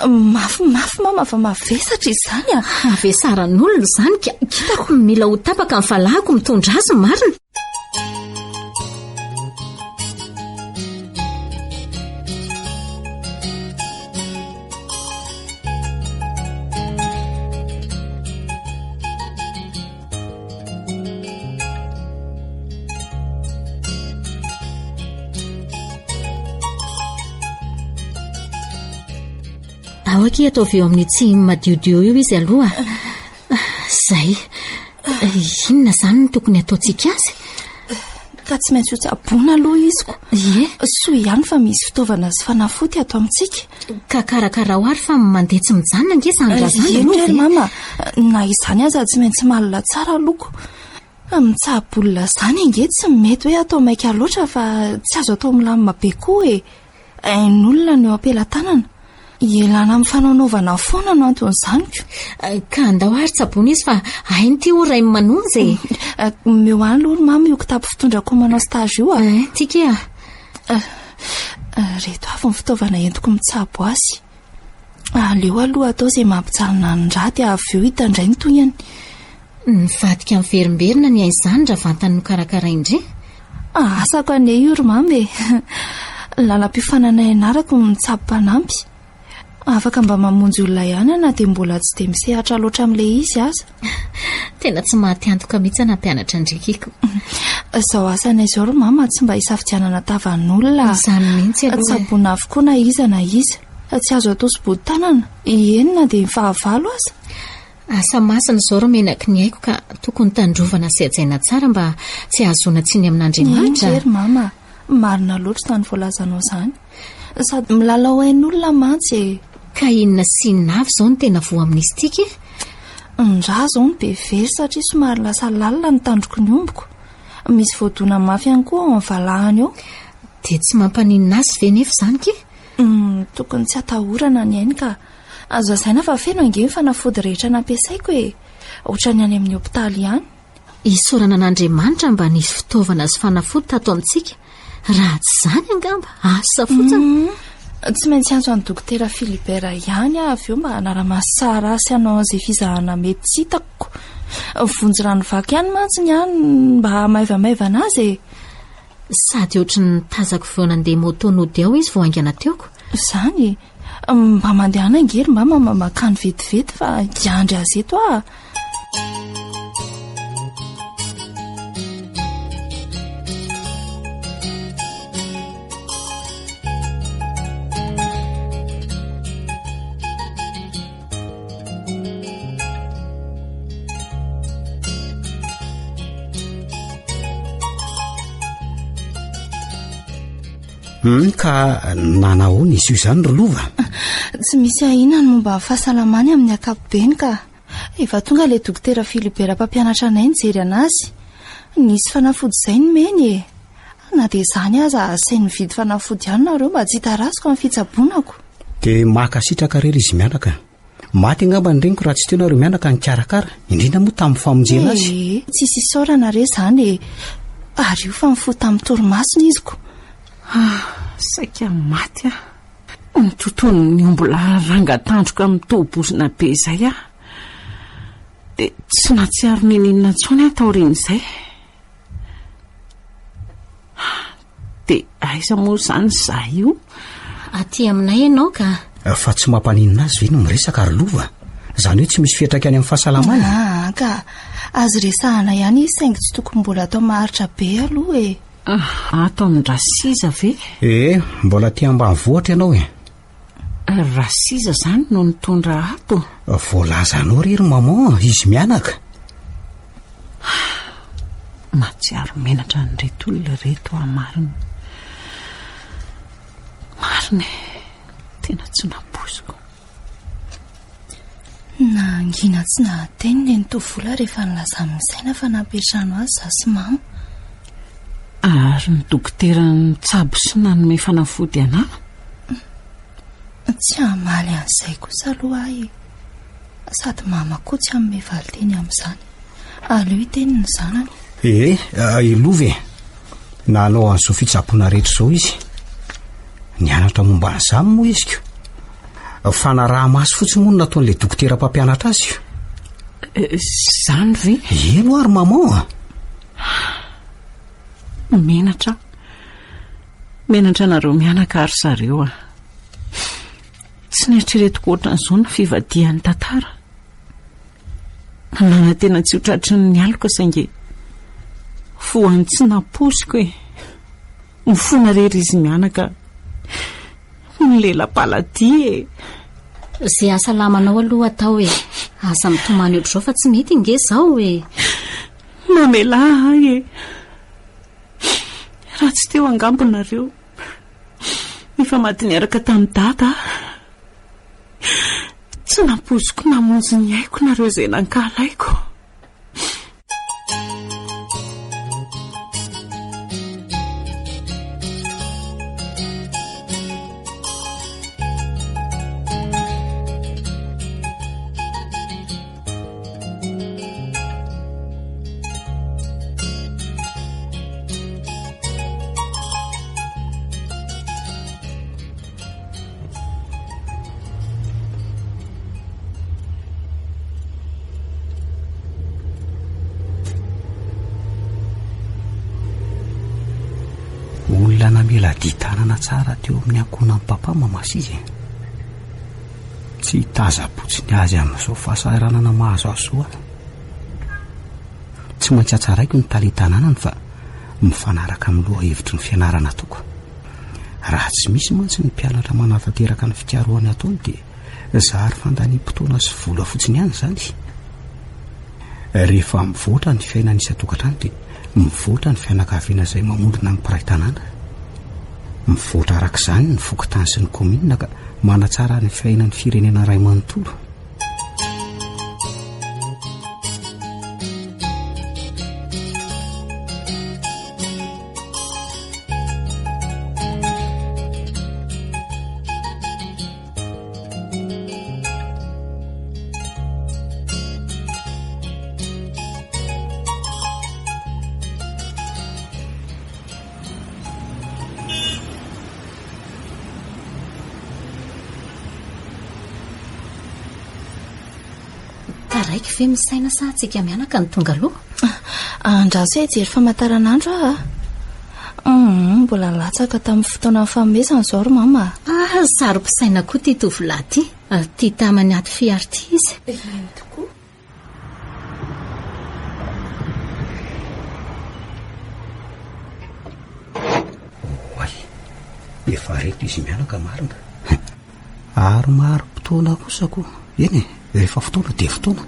Mafy mama fa mavesatra izany a. Avesaran'olona izany kitako mila ho tapaka amin'ny falahako mitondra azy marina. Ao aky atao avy eo amin'ny tsy madiodio io izy aloha. Zay. Inona zany ny tokony ataontsika azy? Ka tsy maintsy ho tsaboina aloha izy ko. Ie. Soa ihany fa misy fitaovana sy fanafody ato amintsika. Ka karakara ho ary fa mandeha tsy mijanona nge zany raha zany. Eny mama, na izany aza tsy maintsy malina tsara loko. Mitsabolina zany nge tsy mety hoe atao maika loatra fa tsy azo atao milamina be koa e. Ain'olona no eo ampelantanana. Ilana amin'ny fanaonaovana foana no anton'izanyko. Ka andao ary tsabony izy fa ainy ty o ray manonja meo any aloha ny mama io kitapo fitondrako manao stage io tika reto avy ny fitaovana entiko mitsabo azy. Aleo aloha atao izay mampijalona ny raty avy eo hitandray ny toyany. Nivadika amin'ny verimberina ny aizany raha vantany no karakara indre. Asako ane io ry mamy lalam-pifanana ianarako mitsabo mpanampy. Afaka mba mamonjy olona ihany na dia mbola tsy dia misehatra loatra amin'ilay izy aza. Tena tsy maty antoka mihitsy na mpianatra ndraikiko. Izao asana izao ry mama tsy mba hisafidianana tavan'olona. Izany mihitsy aloha. Tsaboina avokoa na iza na iza. Tsy azo atao sobody tanana. Enina dia fahavalo aza. Asa masina izao ro menaky ny aiko ka tokony tandrovana sy ajaina tsara mba tsy ahazoana tsiny amin'Andriamanitra. Ry mama, marina loatra tany voalazanao izany. Sady milalao ain'olona mantsy Ka inona sy inona avy izao no tena voa amin'izy tika? Ndra izao ny be very satria somary lasa lalina ny tandroko ny omboko. Misy voadona mafy ihany koa ao amin'ny valahany eo. Dia tsy mampaninona azy ve nefa izany ke? Tokony tsy atahorana ny ainy ka azo asaina fa feno ange ny fanafody rehetra nampiasaiko ohatra ny any amin'ny hopitaly ihany. Isorana an'Andriamanitra mba nisy fitaovana sy fanafody tato amintsika. Raha tsy izany angamba asa fotsiny. Tsy maintsy antso an'ny dokotera Philibert ihany avy eo mba hanara-masara sy hanao an'izay fizahana mety tsy hitako. Vonjy rano vaky ihany mantsy ny any mba maivamaivana azy Sady ohatry ny tazako vao nandeha motonody ao izy vao aingana teoko. Izany mba mandehana angery mba makany vetivety fa hiandry azy eto Ka nanahoana izy io izany ry lova? Tsy misy ahiana ny momba fahasalamany amin'ny ankapobeny ka efa tonga ilay dokotera Philibert mpampianatra anay nijery anazy. Nisy fanafody izay ny meny na dia izany aza asainy mividy fanafody ihany nareo mba tsy hitarasiko amin'ny fitsabonako. Dia makasitraka rery izy mianaka. Maty angamba ny reniko raha tsy teonareo mianaka ny karakara indrindra moa tamin'ny famonjena azy. Tsisy isaorana re izany ary io fa mifoha tamin'ny torimasony iziko. Saika maty ny tontolo ny mbola rangatandroka amin'ny tobozina be izay dia tsy natsiaro ninina intsony taorian'izay. Dia aiza moa izany zah io? Aty aminay ianao ka Fa tsy mampaninina azy ve no miresaka ry lova? Izany hoe tsy misy fiatraka any amin'ny fahasalamana. Ka azy resahana ihany saingy tsy tokony mbola atao maharitra be aloha Atao amin'ny rasiza ve? Mbola ty ambanivohitra ianao Rasiza izany no nitondra ato. Voalazanao rery maman izy mianaka. Matsiaro menatra ny reto olona reto marina. Marina tena tsy napoziko. Nangina tsy nahateniny ny tovola rehefa nilaza misaina fa nampiatrano azy za sy mama. Ary ny dokotera nitsabo sy nanome fanafody ana? Tsy hamaly an'izay kosa aloha sady mama koa tsy hanome valiteny amin'izany. Aleo hiteny ny zanany. Ilova nanao an'izao fitsaboana rehetra izao izy. Nianatra momba an'izany moa izy ko. Fanaraha-maso fotsiny moa nataon'ilay dokotera mpampianatra azy. Izany ve? Eno ary maman menatra nareo mianaka ary zareo tsy nieritreretiko ohatran'izao ny fivadihan'ny tantara. Nana tena tsy hotratry ny aloka saingy foany tsy napoziko mifona rery izy mianaka ny lela-paladia Izay asa lamanao aloha atao asa mitomany ohatr'izao fa tsy mety inge izao mamelahy raha tsy teo angambonareo efa maty niaraka tamin'ny dada tsy napoziko namonjy ny aiko nareo izay nankalaiko. mila namela ditanana tsara teo amin'ny ankona amin'ny papa mamasizy. Tsy hitazapotsiny azy amin'izao fahasaranana mahazo azo. Tsy maintsy atsaraiko ny talitananany fa mifanaraka amin'ny loha hevitry ny fianarana toko. Raha tsy misy mantsy ny mpianatra manatanteraka ny fikarohany ataony dia zary fandanim-potoana sy vola fotsiny ihany izany. Rehefa mivoatra ny fiainana isan-tokantrano dia mivoatra ny fianakaviana izay mamondona amin'ny mpiray tanàna. Mivoatra arak'izany ny fokontany sy ny kominina ka manatsara ny fiainan'ny firenena iray manontolo. Taraiky ve misaina sa antsika mianaka ny tonga aloha? Andraso hoe jery famantaranandro mbola latsaka tamin'ny fotoana fanomezana izao ry mama. Saro-pisaina koa ty tovolahy ty. Ty tamany aty fiary ty izy. Tokoa. Oay, efa reto izy mianaka marina. Ary maro fotoana kosako. Eny rehefa fotoana dia fotoana.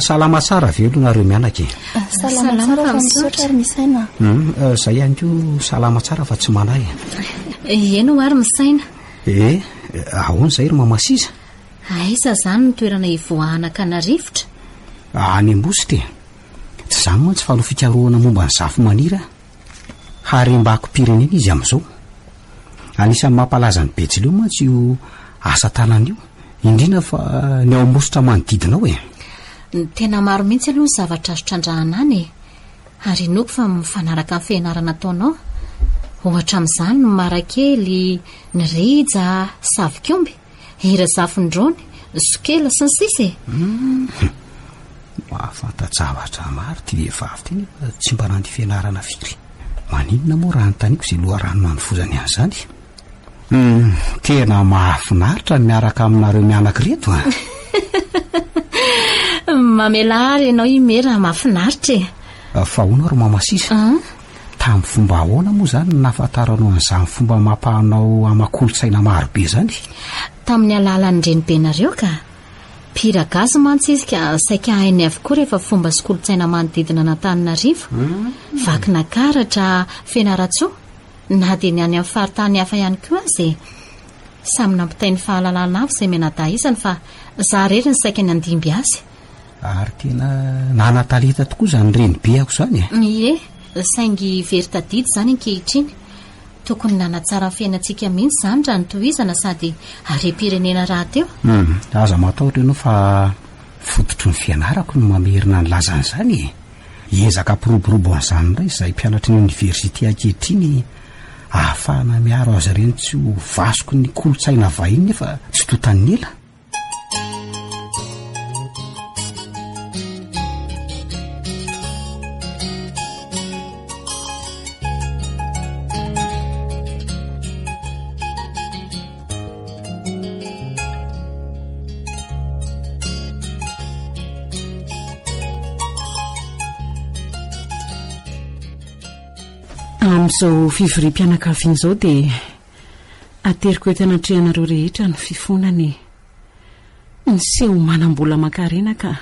Salama tsara velo nareo mianaka. Salama tsara fa misaotra ary misaina. Zay ihany koa salama tsara fa tsy manay. Eno ary misaina. Ahoana izay ry mamasiza? Aiza zany ny toerana ivoahana na rivotra? Any Ambositra. Tsy izany mantsy fa no fikarohana momba ny zafy maniry. Harem-bako pirenena izy amin'izao. Anisan'ny mampalaza ny Betsileo mantsy io asa tanana io, indrindra fa ny ao Ambositra manodidina ao. Tena maro mihitsy aloha ny zavatra azo trandrahana any. Ary inoko fa mifanaraka amin'ny fianarana ataonao. Ohatra amin'izany ny marakely, ny rija, savikomby, hirazafin-drony, sokela sy ny sisa. Mahafantajavatra maro ty vehivavy ty nefa tsy mba nandy fianarana firy. Maninona moa raha nytaniko izay loharano nanofozany an'izany? Tena mahafinaritra ny miaraka aminareo mianaka reto. Mamelahary ianao imera mahafinaritra. Fa hoana ro mamasisa? Tamin'ny fomba ahoana moa zany nahafantaranao an'izany fomba mampahanao ama-kolotsaina marobe zany? Tamin'ny alalan'ny renibenareo ka. Pira gazy mantsy izy ka saika hainy avokoa rehefa fomba sy kolotsaina manodidina n'Antananarivo. Vakina karatra, Fianaratsoa, na dia ny any amin'ny faritany hafa ihany koa azy. Samy nampitainy fahalalana avy izay menadaizany fa za rery ny saika ny andimby azy. Ary tena nanatalenta tokoa izany renibeako izany. Ie, saingy very tadidy izany ankehitriny. Tokony nanatsara ny fiainantsika mihitsy izany raha ny tohizana sady harem-pirenena raha teo. Aza matahotra ianao fa fototry ny fianarako no mamerina ny lazan'izany. Ezaka piroborobo an'izany indray izay mpianatra ny oniversite ankehitriny ahafahana miaro azy ireny tsy ho vasoko ny kolotsaina vahiny nefa tsy totan'ny ela. Amin'izao fivorim-pianakaviana izao dia ateriko eto anatrehanareo rehetra ny fifonany. Ny seho manam-bola makarena ka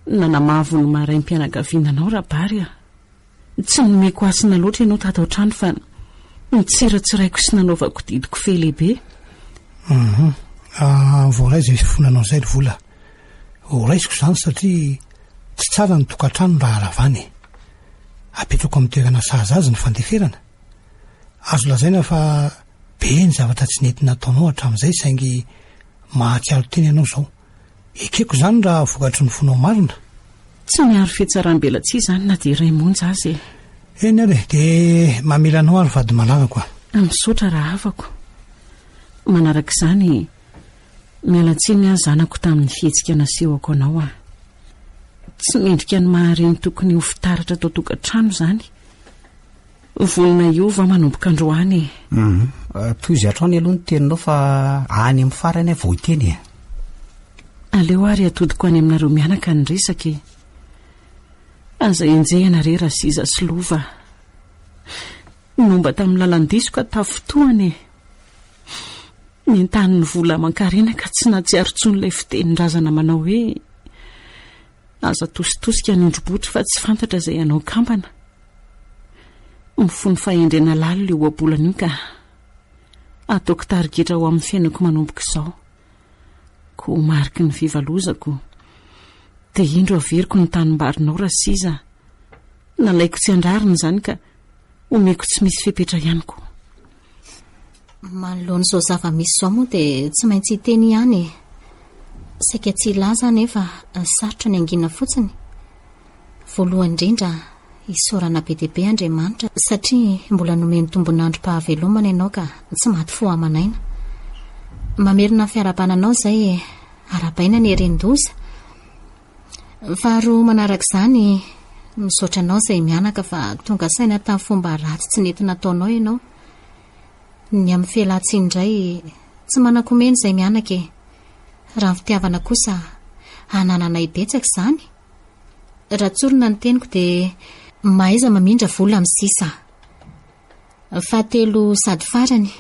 nanamavo ny maraim-pianakaviananao rabary. Tsy nomeko asina loatra ianao tato an-trano fa nitsiratsiraiko sy nanaovako didiko fe lehibe. Voaraiza fifonanao izay ry vola. Horaisiko izany satria tsy tsara ny tokantrano raha haravany. Apetrako amin'ny toerana sahaza azy ny fandeferana. Azo lazaina fa be ny zavatra tsy nentina ataonao hatramin'izay saingy mahatsiaro teny ianao izao. Ekeko izany raha vokatry ny fonao marina. Tsy miaro fietsaram-bela tsy izany na dia iray monja azy. Eny ary dia mamelanao ary vady malalako. Misaotra raha afako. Manaraka izany mialatsiny ahy zanako tamin'ny fihetsika nasehoko anao. tsy mendrika ny mahareny tokony ho fitaratra tao tokantrano izany. Volona iova manomboka androany. Toy izay hatrany aloha ny teninao fa any amin'ny farany vao iteny e. Aleo ary atodiko any aminareo mianaka ny resaka. Aza enjehana re Rasiza sy Lova. Nomba tamin'ny lalandiso ka tafotoany. Nentany ny vola aman-karena ka tsy natsiaro tsony ilay fitenin-drazana manao hoe aza tositosika ny indrobotry fa tsy fantatra izay anao kambana. Mifony fahendrena lalo ilay oabolana io ka ataoko tarigetra ho amin'ny fiainako manomboka izao. Ko mariky ny fivalozako dia indro averiko ny tanim-barinao Rasiza. Nalaiko tsy andrarina izany ka omeko tsy misy fepetra ihany ko. Manoloana izao zava-misy izao moa dia tsy maintsy hiteny ihany. Saika tsy ilaza nefa sarotra ny angina fotsiny. Voalohany indrindra isorana be dia be Andriamanitra satria mbola nomeny tombonandrom-pahavelomana ianao ka tsy maty fo amanaina. Mamerina fiarabananao izay arabaina ny herendoza. Faharoa manarak'izany misaotra anao izay mianaka fa tonga saina tamin'ny fomba ratsy tsy nentina ataonao ianao. Ny amin'ny fialantsiny indray tsy manakomeny izay mianaka e. Raha ny fitiavana kosa hanananay betsaka izany. Raha tsorina ny teniko dia mahaiza mamindra vola amin'ny sisa. Fahatelo sady farany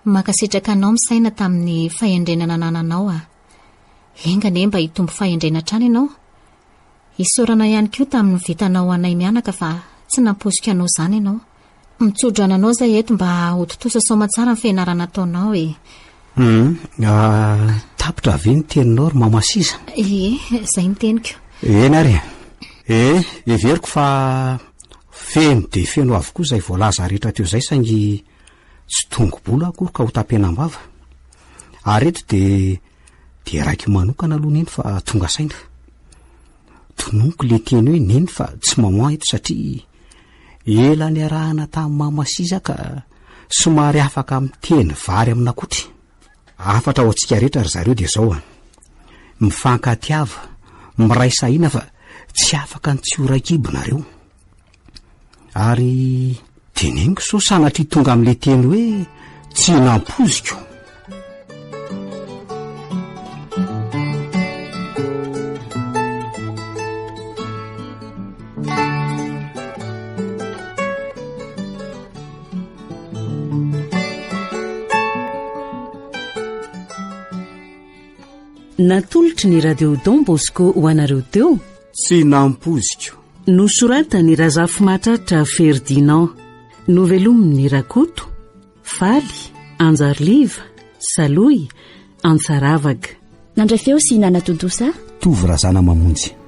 makasitraka anao misaina tamin'ny fahendrenana nananao a. Engane mba hitombo fahendrena trany ianao. Isorana ihany koa tamin'ny vitanao anay mianaka fa tsy namposika anao izany ianao. Mitsodrana anao izay eto mba hototosa soamantsara ny fianarana ataonao e. Tapitra ve ny teninao ry Mama Siza? Izay ny teniko. Ena re. Everiko fa feno dia feno avokoa izay voalaza rehetra teo izay saingy tsy tongo-bola akory ka ho tampenam-bava. Ary eto dia raiky manokana aloha neny fa tonga saina. Tononiko le teny hoe neny fa tsy mamoa eto satria ela ny arahana tamin'ny Mama Siza ka somary afaka amin'ny teny vary amin'akotry. Afatra ao antsika rehetra ry zareo dia izao mifankatiava, miray sahina fa tsy afaka ny tsy horaikibonareo. Ary teneniko so sanatry tonga amin'le teny hoe tsy nampoziko. Natolotry ny radio Don Bosco ho anareo teo Tsy nampoziko. Nosoratany Razafy Mahatratra Ferdinand. Novelominy Rakoto, Faly, Anjarliva, Saloy, Antsaravaka. Nandray feo sy Nana Todosa Tovy Razana Mamonjy.